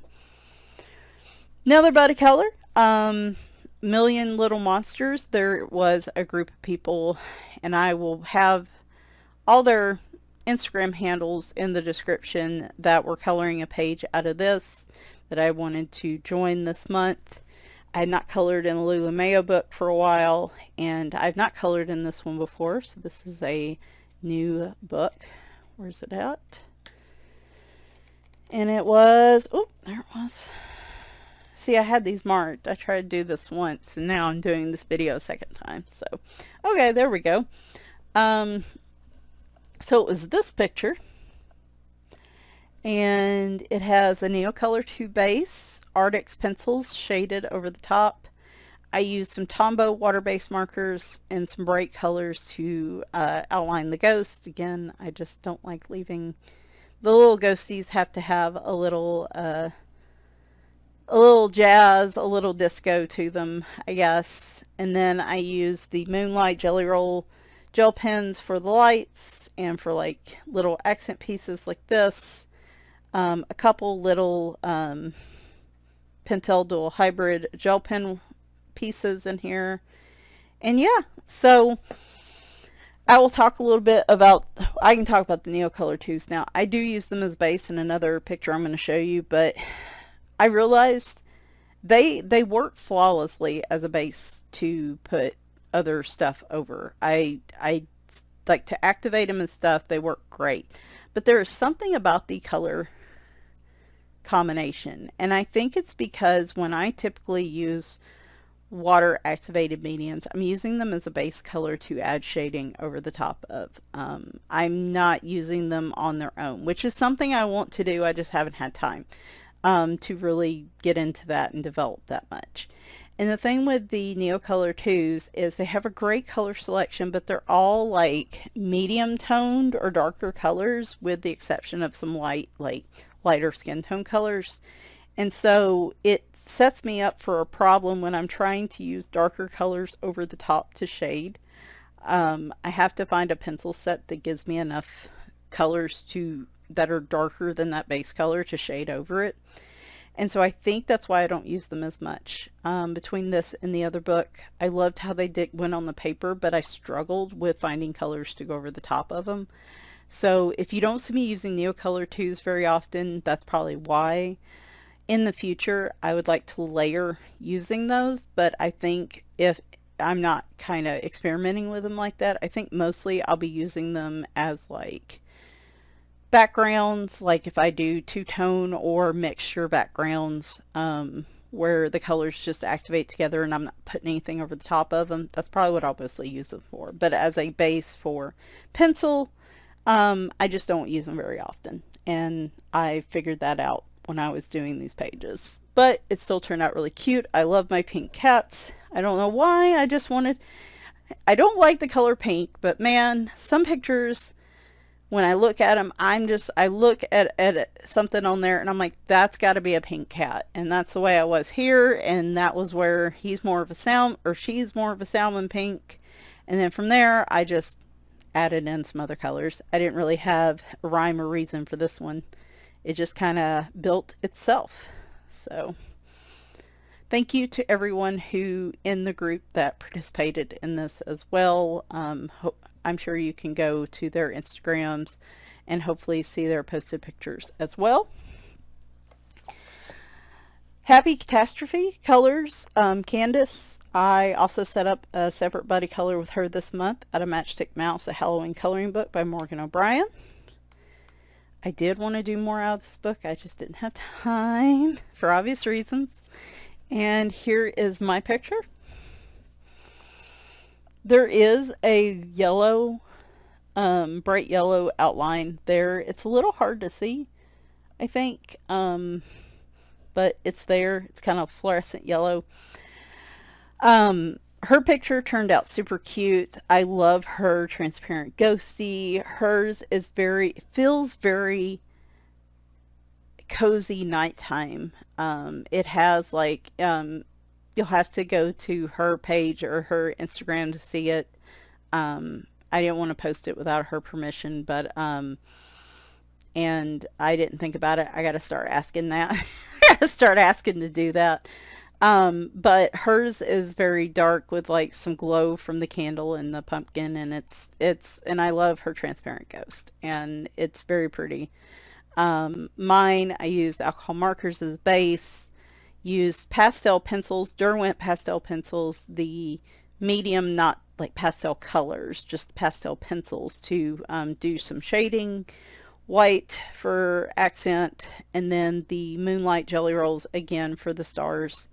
Speaker 1: Another buddy color, Million Little Monsters. There was a group of people, and I will have all their Instagram handles in the description, that were coloring a page out of this that I wanted to join this month. I had not colored in the Lulu Mayo book for a while, and I've not colored in this one before, so this is a new book. Where's it at? And it was, oh, there it was. See, I had these marked. I tried to do this once, and now I'm doing this video a second time. So, okay, there we go. So it was this picture, and it has a Neocolor 2 base, Artix pencils shaded over the top. I used some Tombow water-based markers and some bright colors to outline the ghost. Again, I just don't like leaving, the little ghosties have to have a little jazz, a little disco to them, I guess. And then I used the Moonlight Jelly Roll gel pens for the lights and for like little accent pieces like this. A couple little Pentel Dual Hybrid gel pen pieces in here. And yeah, so I will talk a little bit about, I can talk about the Neocolor 2s now. I do use them as base in another picture I'm going to show you, but I realized they work flawlessly as a base to put other stuff over. I like to activate them and stuff. They work great, but there is something about the color combination, and I think it's because when I typically use water activated mediums, I'm using them as a base color to add shading over the top of. I'm not using them on their own, which is something I want to do. I just haven't had time to really get into that and develop that much. And the thing with the Neocolor 2s is they have a great color selection, but they're all like medium toned or darker colors, with the exception of some lighter skin tone colors. And so it sets me up for a problem when I'm trying to use darker colors over the top to shade. I have to find a pencil set that gives me enough colors that are darker than that base color to shade over it. And so I think that's why I don't use them as much. Between this and the other book, I loved how they went on the paper, but I struggled with finding colors to go over the top of them. So if you don't see me using Neocolor 2s very often, that's probably why. In the future, I would like to layer using those, but I think if I'm not kind of experimenting with them like that, I think mostly I'll be using them as like backgrounds, like if I do two-tone or mixture backgrounds, where the colors just activate together and I'm not putting anything over the top of them. That's probably what I'll mostly use them for. But as a base for pencil, I just don't use them very often. And I figured that out when I was doing these pages. But it still turned out really cute. I love my pink cats. I don't know why. I don't like the color pink, but man, some pictures, when I look at them, I look at something on there and I'm like, that's got to be a pink cat. And that's the way I was here. And that was where he's more of a salmon, or she's more of a salmon pink. And then from there, I just added in some other colors. I didn't really have a rhyme or reason for this one. It just kind of built itself. So thank you to everyone who in the group that participated in this as well. I'm sure you can go to their Instagrams and hopefully see their posted pictures as well. Happy Catastrophe Colors, Candace. I also set up a separate buddy color with her this month out of Matchstick Mouse, a Halloween coloring book by Morgan O'Brien. I did want to do more out of this book. I just didn't have time for obvious reasons. And here is my picture. There is a yellow, bright yellow outline there. It's a little hard to see, I think, but it's there. It's kind of fluorescent yellow. Her picture turned out super cute. I love her transparent ghosty. Hers is feels very cozy nighttime. It has like, you'll have to go to her page or her Instagram to see it. I didn't want to post it without her permission, but, and I didn't think about it. I got to start asking that. I got to start asking to do that. But hers is very dark with like some glow from the candle and the pumpkin, and and I love her transparent ghost, and it's very pretty. Mine, I used alcohol markers as base, used pastel pencils, Derwent pastel pencils, the medium, not like pastel colors, just pastel pencils to do some shading, white for accent, and then the Moonlight Jelly Rolls again for the stars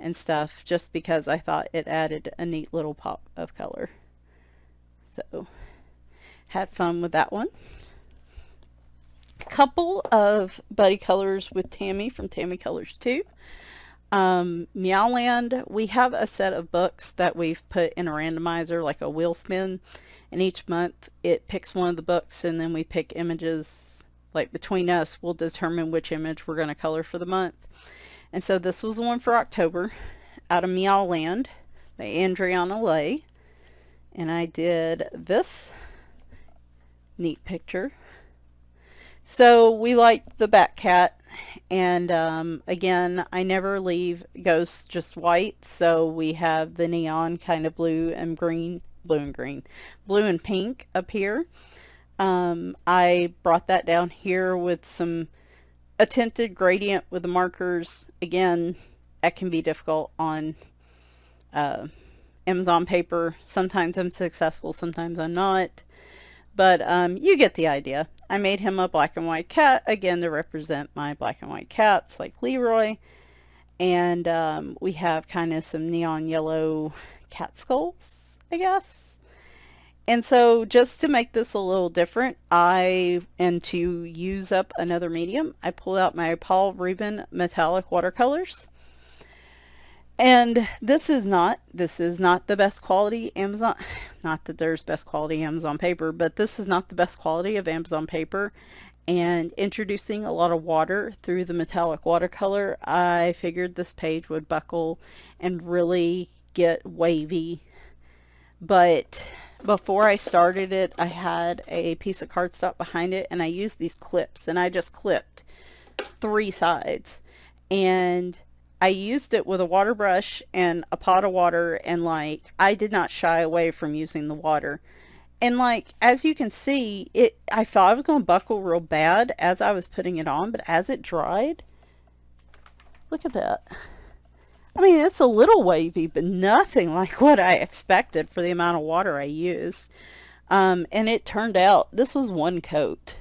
Speaker 1: and stuff, just because I thought it added a neat little pop of color. So had fun with that one. A couple of buddy colors with Tammy from Tammy Colors 2. Meow Land, we have a set of books that we've put in a randomizer, like a wheel spin, and each month it picks one of the books, and then we pick images, like between us we'll determine which image we're going to color for the month. And so this was the one for October, out of Meow Land by Andriana Lay. And I did this neat picture. So we liked the bat cat, and again, I never leave ghosts just white, so we have the neon kind of blue and pink up here. I brought that down here with some attempted gradient with the markers. Again, that can be difficult on Amazon paper. Sometimes I'm successful, sometimes I'm not, but you get the idea. I made him a black and white cat, again to represent my black and white cats like Leroy, and we have kind of some neon yellow cat skulls, I guess. And so just to make this a little different, and to use up another medium, I pulled out my Paul Rubin metallic watercolors. And this is not the best quality Amazon, not that there's best quality Amazon paper, but this is not the best quality of Amazon paper. And introducing a lot of water through the metallic watercolor, I figured this page would buckle and really get wavy. But before I started it, I had a piece of cardstock behind it, and I used these clips, and I just clipped 3 sides. and I used it with a water brush and a pot of water, and like I did not shy away from using the water. And like as you can see, it I thought it was going to buckle real bad as I was putting it on, but as it dried, look at that. I mean, it's a little wavy, but nothing like what I expected for the amount of water I used. And it turned out this was one coat.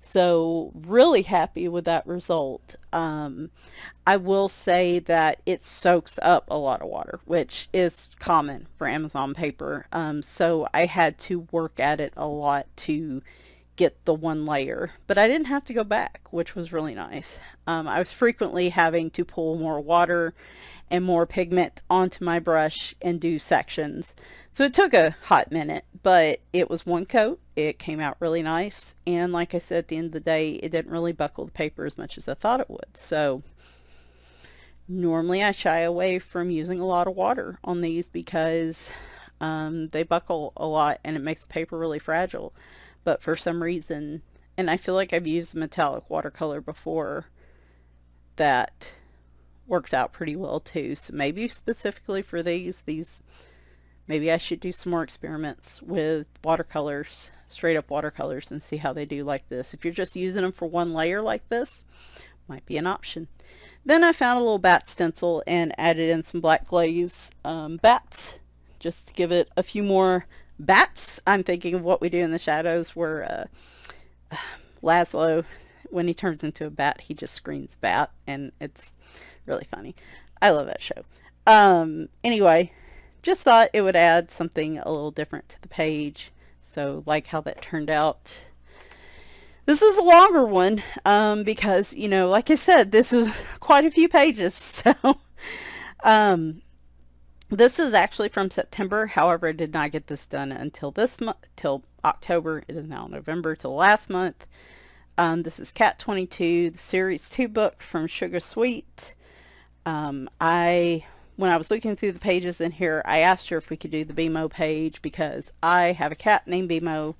Speaker 1: So really happy with that result. I will say that it soaks up a lot of water, which is common for Amazon paper. So I had to work at it a lot to get the one layer, but I didn't have to go back, which was really nice. I was frequently having to pull more water and more pigment onto my brush and do sections. So it took a hot minute, but it was one coat. It came out really nice. And like I said, at the end of the day, it didn't really buckle the paper as much as I thought it would. So normally I shy away from using a lot of water on these because they buckle a lot and it makes the paper really fragile. But for some reason, and I feel like I've used metallic watercolor before, that worked out pretty well too. So maybe specifically for these maybe I should do some more experiments with watercolors, straight up watercolors, and see how they do like this. If you're just using them for one layer like this, might be an option. Then I found a little bat stencil and added in some black glaze bats just to give it a few more bats. I'm thinking of What We Do in the Shadows, where Laszlo, when he turns into a bat, he just screams bat, and it's really funny. I love that show. Anyway, just thought it would add something a little different to the page. So like how that turned out. This is a longer one because, you know, like I said, this is quite a few pages. So this is actually from September. However, I did not get this done until this month, till October. It is now November, till last month. This is Cat 22, the Series 2 book from Sugar Sweet. When I was looking through the pages in here, I asked her if we could do the BMO page because I have a cat named BMO.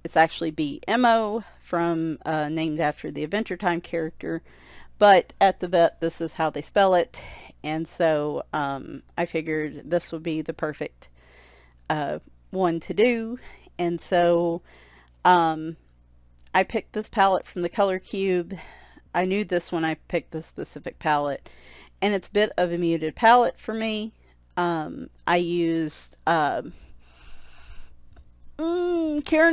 Speaker 1: It's actually BMO from named after the Adventure Time character, but at the vet this is how they spell it, and so I figured this would be the perfect one to do. And so I picked this palette from the Color Cube. I knew this when I picked this specific palette, and it's a bit of a muted palette for me. I used Caran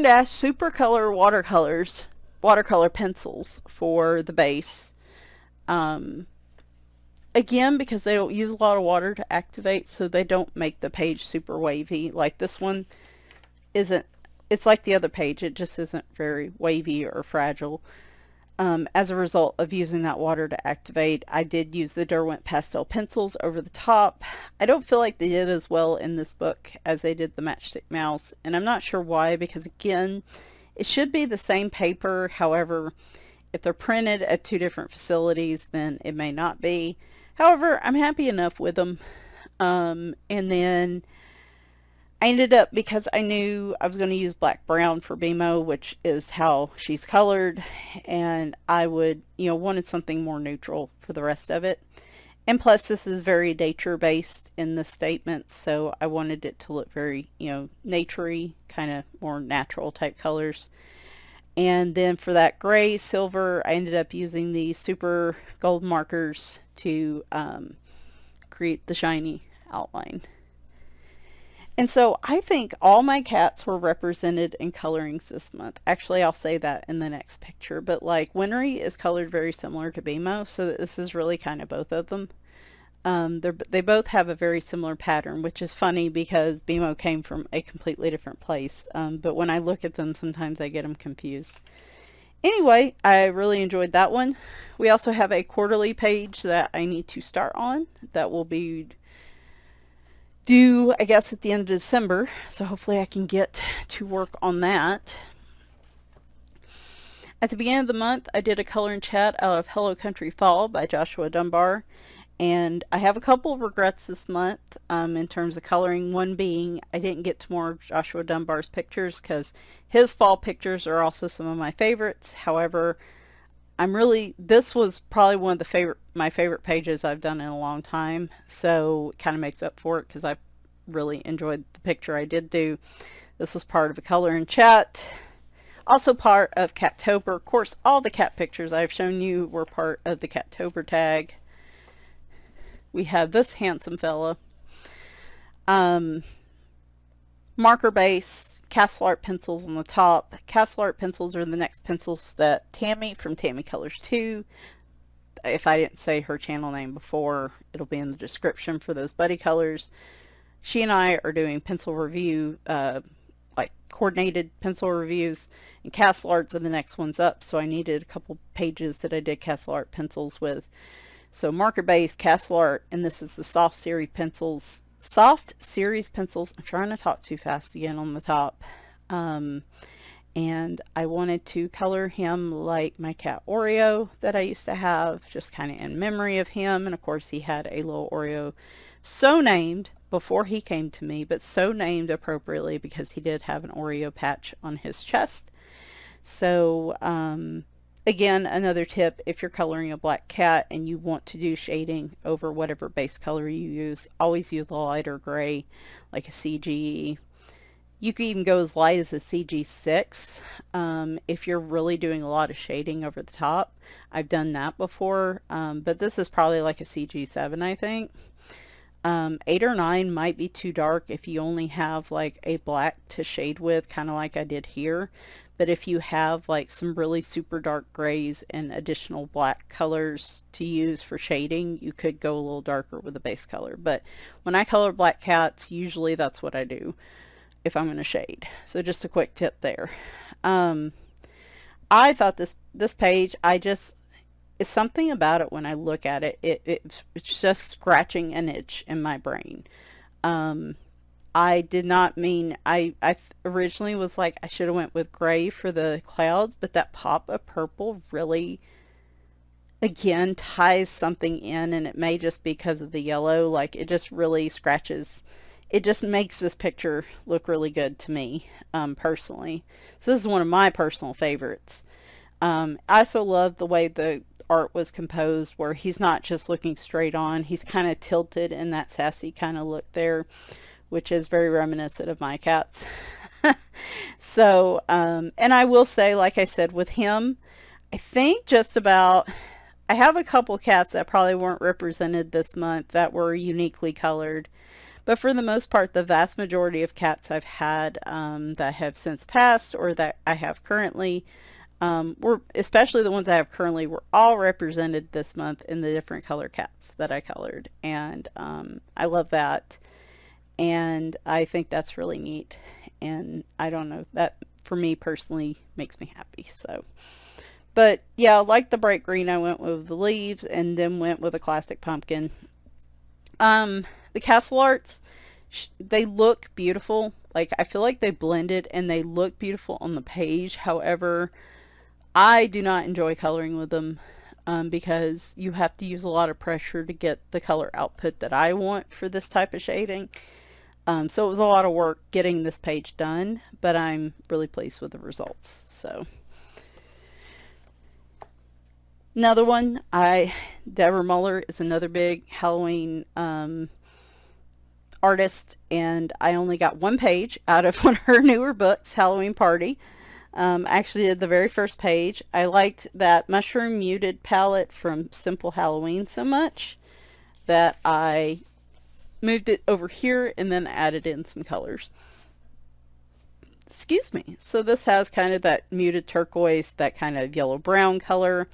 Speaker 1: d'Ache Super Color watercolor pencils for the base. Again, because they don't use a lot of water to activate, so they don't make the page super wavy. Like this one isn't, it's like the other page, it just isn't very wavy or fragile. As a result of using that water to activate, I did use the Derwent pastel pencils over the top. I don't feel like they did as well in this book as they did the Matchstick Mouse, and I'm not sure why, because again, it should be the same paper. However, if they're printed at two different facilities, then it may not be. However, I'm happy enough with them. And then I ended up, because I knew I was going to use black brown for BMO, which is how she's colored, and I would, you know, wanted something more neutral for the rest of it. And plus this is very nature based in the statement, so I wanted it to look very, you know, naturey, kind of more natural type colors. And then for that gray silver, I ended up using these super gold markers to create the shiny outline. And so I think all my cats were represented in colorings this month. Actually, I'll say that in the next picture. But like Winry is colored very similar to BMO, so that this is really kind of both of them. They both have a very similar pattern, which is funny because BMO came from a completely different place. But when I look at them, sometimes I get them confused. Anyway, I really enjoyed that one. We also have a quarterly page that I need to start on that will be due, I guess, at the end of December, so hopefully I can get to work on that. At the beginning of the month, I did a color and chat out of Hello Country Fall by Joshua Dunbar, and I have a couple of regrets this month in terms of coloring. One being I didn't get to more of Joshua Dunbar's pictures because his fall pictures are also some of my favorites. However, this was probably one of my favorite pages I've done in a long time, so it kind of makes up for it because I really enjoyed the picture I did do. This was part of a color and chat, also part of Cattober. Of course, all the cat pictures I've shown you were part of the Cattober tag. We have this handsome fella. Marker base, Castle Art pencils on the top. Castle Art pencils are the next pencils that Tammy from Tammy Colors 2, if I didn't say her channel name before, it'll be in the description for those buddy colors. She and I are doing pencil review, like coordinated pencil reviews, and Castle Arts are the next ones up, so I needed a couple pages that I did Castle Art pencils with. So marker base, Castle Art, and this is the soft series pencils. Soft series pencils. I'm trying to talk too fast again on the top. And I wanted to color him like my cat Oreo that I used to have, just kind of in memory of him. And of course he had a little Oreo, so named before he came to me, but so named appropriately because he did have an Oreo patch on his chest. So again, another tip, if you're coloring a black cat and you want to do shading over whatever base color you use, always use a lighter gray, like a CG. You can even go as light as a CG6 if you're really doing a lot of shading over the top. I've done that before, but this is probably like a CG7, I think. 8 or 9 might be too dark if you only have like a black to shade with, kind of like I did here. But if you have like some really super dark grays and additional black colors to use for shading, you could go a little darker with the base color. But when I color black cats, usually that's what I do if I'm going to shade. So just a quick tip there. I thought this page, it's something about it when I look at it, it's just scratching an itch in my brain. I did not mean, I originally was like, I should have went with gray for the clouds, but that pop of purple really, again, ties something in, and it may just be because of the yellow, like it just really scratches. It just makes this picture look really good to me, personally. So this is one of my personal favorites. I also love the way the art was composed, where he's not just looking straight on, he's kind of tilted in that sassy kind of look there, which is very reminiscent of my cats. So, and I will say, like I said, with him, I think just about, I have a couple cats that probably weren't represented this month that were uniquely colored. But for the most part, the vast majority of cats I've had that have since passed or that I have currently, especially the ones I have currently, were all represented this month in the different color cats that I colored. And I love that. And I think that's really neat. And I don't know, that for me personally makes me happy. So, but yeah, like the bright green, I went with the leaves and then went with a classic pumpkin. The Castle Arts, they look beautiful. Like, I feel like they blended and they look beautiful on the page. However, I do not enjoy coloring with them because you have to use a lot of pressure to get the color output that I want for this type of shading. So it was a lot of work getting this page done, but I'm really pleased with the results. So another one, Deborah Muller is another big Halloween artist, and I only got one page out of one of her newer books, Halloween Party. I actually did the very first page. I liked that mushroom muted palette from Simple Halloween so much that I moved it over here and then added in some colors. Excuse me. So this has kind of that muted turquoise, that kind of yellow brown color.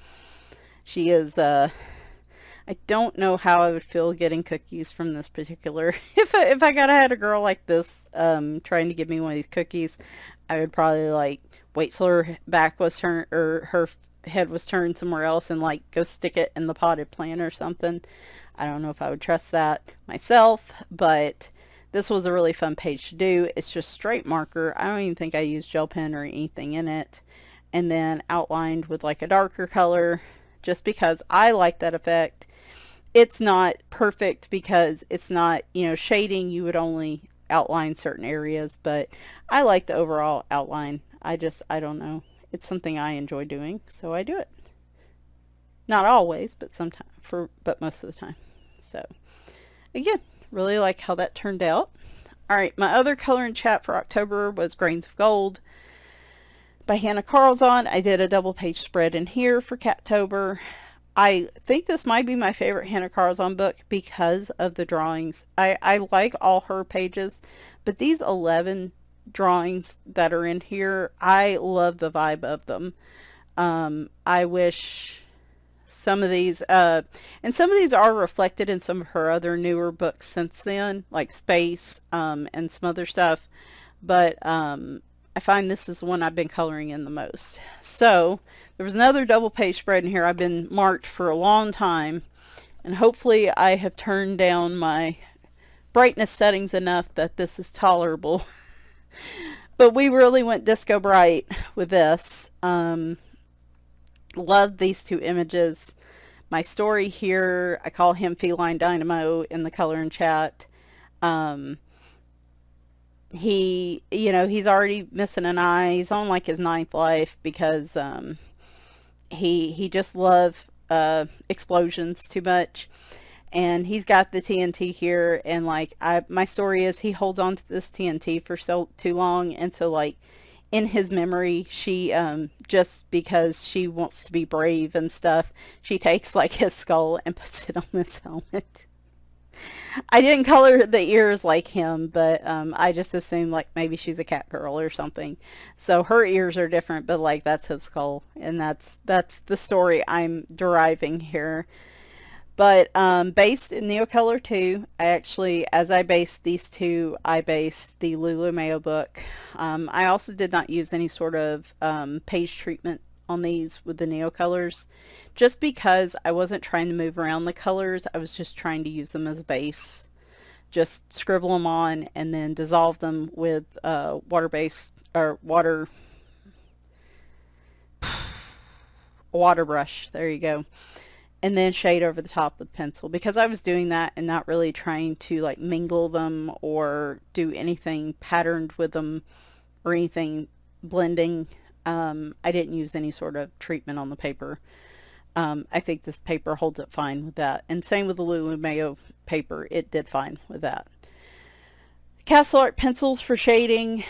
Speaker 1: She is I don't know how I would feel getting cookies from this particular, if I had a girl like this trying to give me one of these cookies, I would probably like wait till her back was turned, or her head was turned somewhere else, and like go stick it in the potted plant or something. I don't know if I would trust that myself, but this was a really fun page to do. It's just straight marker. I don't even think I used gel pen or anything in it, and then outlined with like a darker color, just because I like that effect. It's not perfect because it's not, shading, you would only outline certain areas, but I like the overall outline. I don't know. It's something I enjoy doing, so I do it. Not always, but sometimes, but most of the time. So again, really like how that turned out. All right, my other color in chat for October was Grains of Gold by Hannah Carlzon. I did a double page spread in here for Cattober. I think this might be my favorite Hannah Carlzon book because of the drawings. I like all her pages, but these 11 drawings that are in here, I love the vibe of them. I wish some of these, and some of these are reflected in some of her other newer books since then, like Space, and some other stuff. But I find this is the one I've been coloring in the most. So there was another double page spread in here. I've been marked for a long time, and hopefully I have turned down my brightness settings enough that this is tolerable. But we really went disco bright with this. Love these two images. My story here, I call him Feline Dynamo in the color and chat. He's already missing an eye. He's on like his 9th life because he just loves explosions too much. And he's got the TNT here, and like my story is he holds on to this TNT for so too long, and so like in his memory, she just because she wants to be brave and stuff, she takes like his skull and puts it on this helmet. I didn't color the ears like him, but I just assumed like maybe she's a cat girl or something. So her ears are different, but like that's his skull, and that's the story I'm deriving here. But based in Neocolor 2, I actually, as I based these two, I based the Lulu Mayo book. I also did not use any sort of page treatment on these with the Neocolors, just because I wasn't trying to move around the colors. I was just trying to use them as a base. Just scribble them on and then dissolve them with water-based, or water brush. There you go. And then shade over the top with pencil, because I was doing that and not really trying to like mingle them or do anything patterned with them or anything blending. I didn't use any sort of treatment on the paper. I think this paper holds up fine with that, and same with the Lulu Mayo paper, it did fine with that. Castle Art pencils for shading.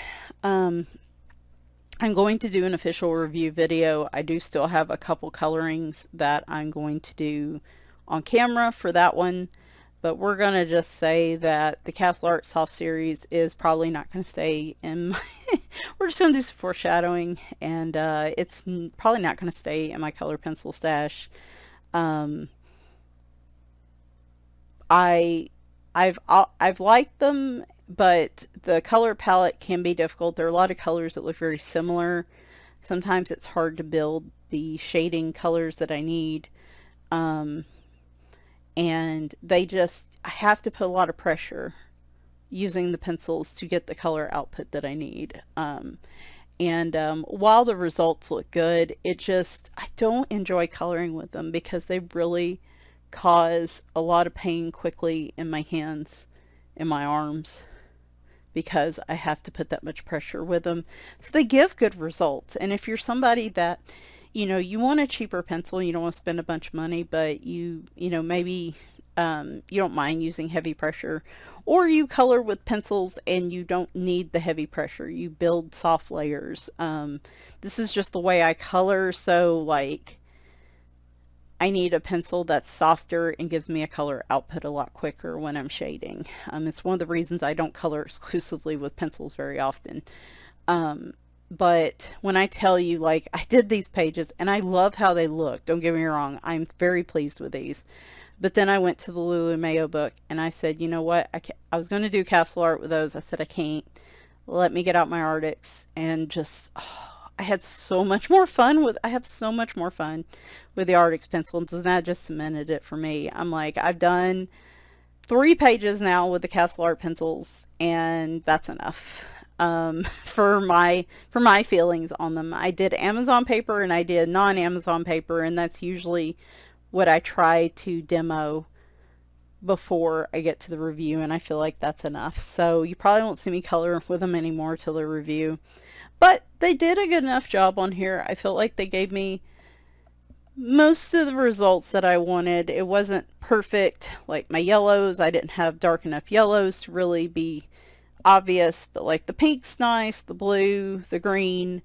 Speaker 1: I'm going to do an official review video. I do still have a couple colorings that I'm going to do on camera for that one, but we're going to just say that the Castle Art Soft Series is probably not going to stay in my we're just going to do some foreshadowing, and it's probably not going to stay in my color pencil stash. I've liked them, but the color palette can be difficult. There are a lot of colors that look very similar. Sometimes it's hard to build the shading colors that I need. And I have to put a lot of pressure using the pencils to get the color output that I need. While the results look good, I don't enjoy coloring with them because they really cause a lot of pain quickly in my hands and my arms, because I have to put that much pressure with them. So they give good results. And if you're somebody that, you want a cheaper pencil, you don't want to spend a bunch of money, but maybe you don't mind using heavy pressure, or you color with pencils and you don't need the heavy pressure, you build soft layers. This is just the way I color, so like I need a pencil that's softer and gives me a color output a lot quicker when I'm shading. It's one of the reasons I don't color exclusively with pencils very often. But when I tell you, like, I did these pages and I love how they look, don't get me wrong, I'm very pleased with these. But then I went to the Lulu Mayo book and I said, you know what, I was going to do Castle Art with those. I said, I can't. Let me get out my Arctics, and just, I have so much more fun with the Arctics pencils, and that just cemented it for me. I'm like, I've done 3 pages now with the Castle Art pencils, and that's enough for my feelings on them. I did Amazon paper and I did non-Amazon paper, and that's usually what I try to demo before I get to the review, and I feel like that's enough. So you probably won't see me color with them anymore till the review. But they did a good enough job on here. I felt like they gave me most of the results that I wanted. It wasn't perfect. Like my yellows, I didn't have dark enough yellows to really be obvious, but like the pink's nice, the blue, the green.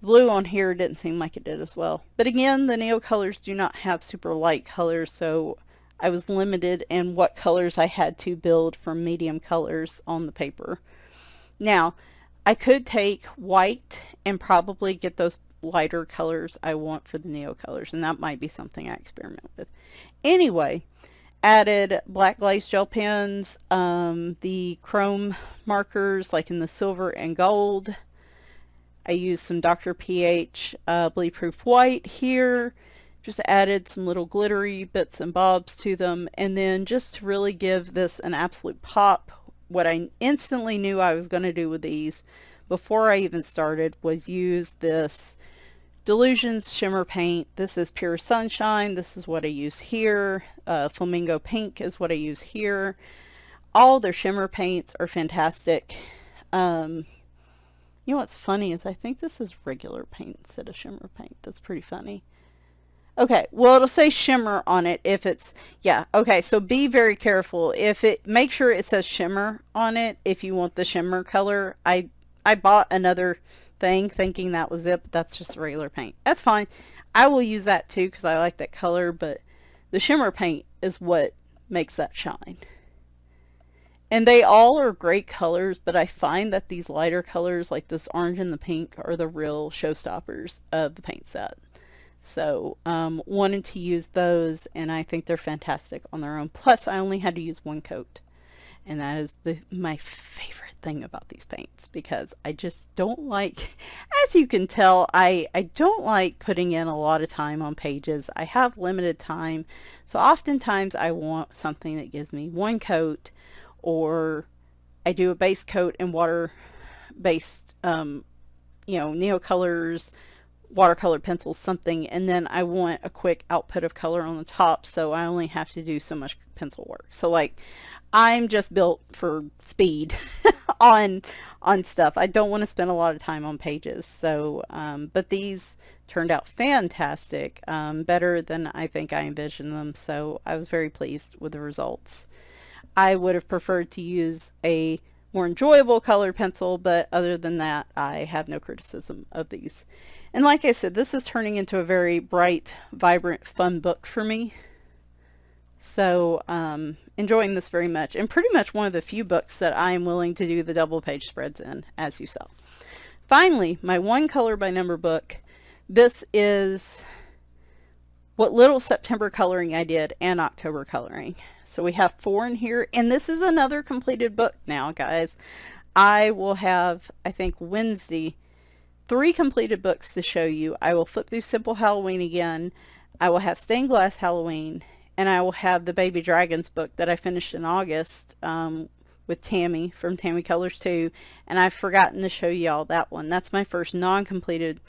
Speaker 1: The blue on here didn't seem like it did as well. But again, the nail colors do not have super light colors, so I was limited in what colors I had to build from medium colors on the paper. Now, I could take white and probably get those lighter colors I want for the neo colors, and that might be something I experiment with. Anyway, added black glaze gel pens, the chrome markers like in the silver and gold. I used some Dr. PH bleed proof white here. Just added some little glittery bits and bobs to them, and then just to really give this an absolute pop, what I instantly knew I was going to do with these before I even started was use this Delusions shimmer paint. This is Pure Sunshine. This is what I use here. Flamingo Pink is what I use here. All their shimmer paints are fantastic. You know what's funny is I think this is regular paint instead of shimmer paint. That's pretty funny. Okay, well, it'll say shimmer on it if it's, yeah, okay, so be very careful. Make sure it says shimmer on it if you want the shimmer color. I bought another thing thinking that was it, but that's just regular paint. That's fine. I will use that too because I like that color, but the shimmer paint is what makes that shine. And they all are great colors, but I find that these lighter colors like this orange and the pink are the real showstoppers of the paint set. So wanted to use those, and I think they're fantastic on their own. Plus, I only had to use one coat, and that is my favorite thing about these paints, because I just don't like, as you can tell, I don't like putting in a lot of time on pages. I have limited time, so oftentimes I want something that gives me one coat, or I do a base coat in water-based, neo colors, watercolor pencils, something, and then I want a quick output of color on the top, so I only have to do so much pencil work. So like, I'm just built for speed on stuff. I don't want to spend a lot of time on pages. So but these turned out fantastic, better than I think I envisioned them, so I was very pleased with the results. I would have preferred to use a more enjoyable colored pencil, but other than that, I have no criticism of these. And like I said, this is turning into a very bright, vibrant, fun book for me. So enjoying this very much, and pretty much one of the few books that I am willing to do the double page spreads in, as you saw. Finally, my one color by number book. This is what little September coloring I did and October coloring. So we have 4 in here, and this is another completed book now, guys. I will have, I think, Wednesday, 3 completed books to show you. I will flip through Simple Halloween again. I will have Stained Glass Halloween, and I will have the Baby Dragons book that I finished in August with Tammy from Tammy Colors 2, and I've forgotten to show y'all that one. That's my first non-completed,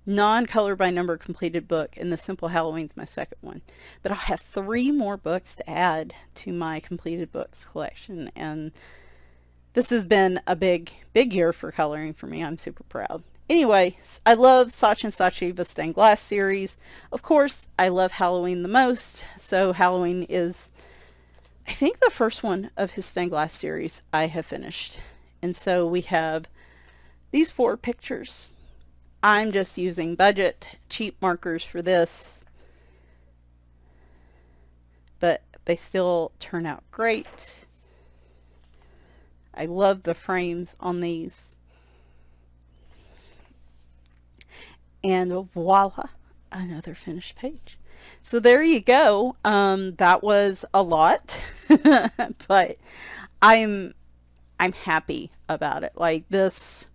Speaker 1: non-color by number completed book, and the Simple Halloween's my second one. But I'll have 3 more books to add to my completed books collection, and this has been a big year for coloring for me. I'm super proud. Anyway, I love Saatchi & Saatchi's Stained Glass series. Of course, I love Halloween the most, so Halloween is, I think, the first one of his Stained Glass series I have finished. And so we have these 4 pictures. I'm just using budget, cheap markers for this, but they still turn out great. I love the frames on these. And voila, another finished page. So there you go. That was a lot, but I'm happy about it. Like this,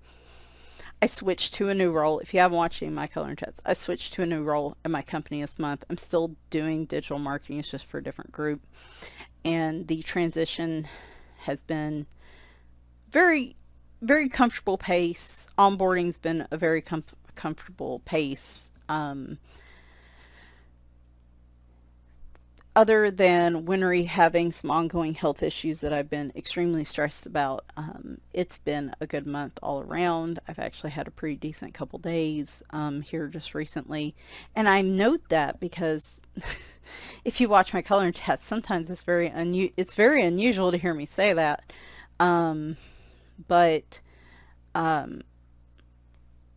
Speaker 1: I switched to a new role. If you haven't watched any of my coloring chats, I switched to a new role in my company this month. I'm still doing digital marketing. It's just for a different group. And the transition has been very, very comfortable pace. Onboarding's been a very comfortable pace. other than Winry having some ongoing health issues that I've been extremely stressed about, it's been a good month all around. I've actually had a pretty decent couple days here just recently. And I note that because if you watch my coloring chats, sometimes it's very unusual to hear me say that. But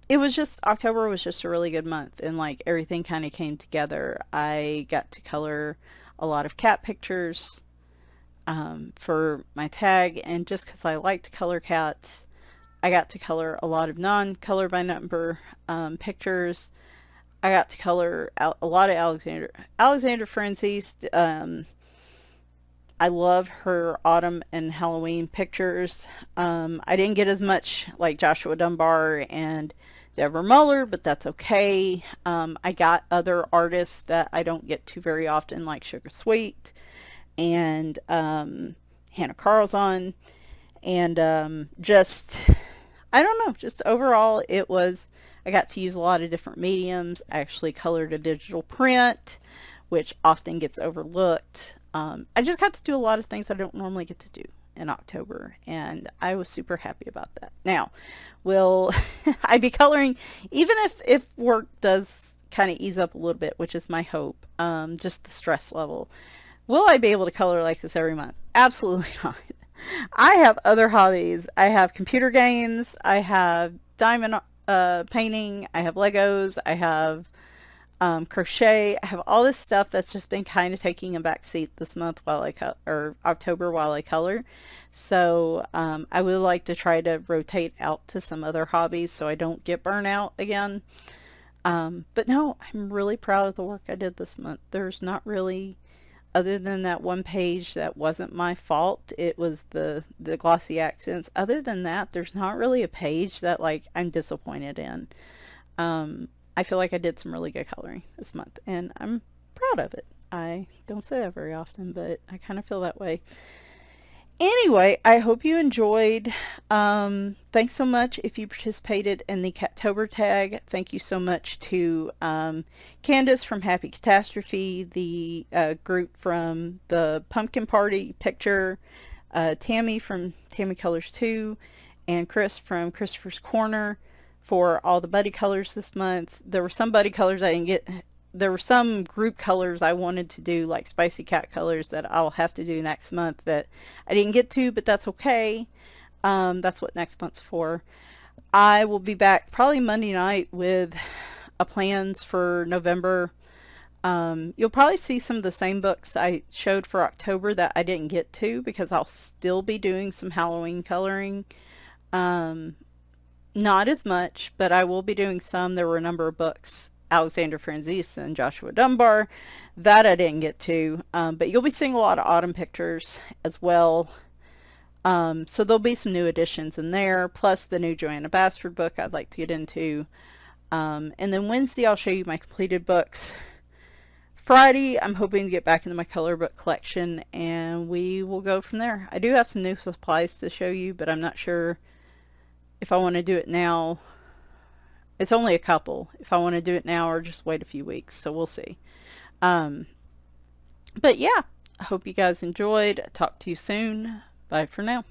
Speaker 1: it was just, October was just a really good month, and like everything kind of came together. I got to color a lot of cat pictures for my tag, and just because I like to color cats, I got to color a lot of non-color by number pictures. I got to color a lot of Alexander Frenzy's. I love her autumn and Halloween pictures. I didn't get as much like Joshua Dunbar and Deborah Muller, but that's okay. I got other artists that I don't get to very often, like Sugar Sweet and Hannah Carlson, and just, I don't know, just overall I got to use a lot of different mediums. I actually colored a digital print, which often gets overlooked. I just got to do a lot of things I don't normally get to do in October, and I was super happy about that. Now, will I be coloring, even if work does kind of ease up a little bit, which is my hope, just the stress level, will I be able to color like this every month? Absolutely not. I have other hobbies. I have computer games, I have diamond painting, I have Legos, I have crochet. I have all this stuff that's just been kind of taking a back seat this month while or October while I color. So I would like to try to rotate out to some other hobbies so I don't get burnt out again. But no, I'm really proud of the work I did this month. There's not really, other than that one page that wasn't my fault, it was the glossy accents. Other than that, there's not really a page that like I'm disappointed in. I feel like I did some really good coloring this month, and I'm proud of it. I don't say that very often, but I kind of feel that way. Anyway, I hope you enjoyed. Thanks so much if you participated in the Cattober tag. Thank you so much to Candace from Happy Catastrophe, the group from the Pumpkin Party picture, Tammy from Tammy Colors 2, and Chris from Christopher's Corner for all the buddy colors this month. There were some buddy colors I didn't get. There were some group colors I wanted to do, like spicy cat colors, that I'll have to do next month that I didn't get to, but that's okay. That's what next month's for. I will be back probably Monday night with plans for November. You'll probably see some of the same books I showed for October that I didn't get to, because I'll still be doing some Halloween coloring. Not as much, but I will be doing some. There were a number of books, Alexander Franzese and Joshua Dunbar, that I didn't get to, but you'll be seeing a lot of autumn pictures as well. So there'll be some new additions in there, plus the new Joanna Bastard book I'd like to get into. And then Wednesday I'll show you my completed books. Friday I'm hoping to get back into my color book collection, and we will go from there. I do have some new supplies to show you, but I'm not sure if I want to do it now. It's only a couple. If I want to do it now or just wait a few weeks, so we'll see. But yeah, I hope you guys enjoyed. Talk to you soon. Bye for now.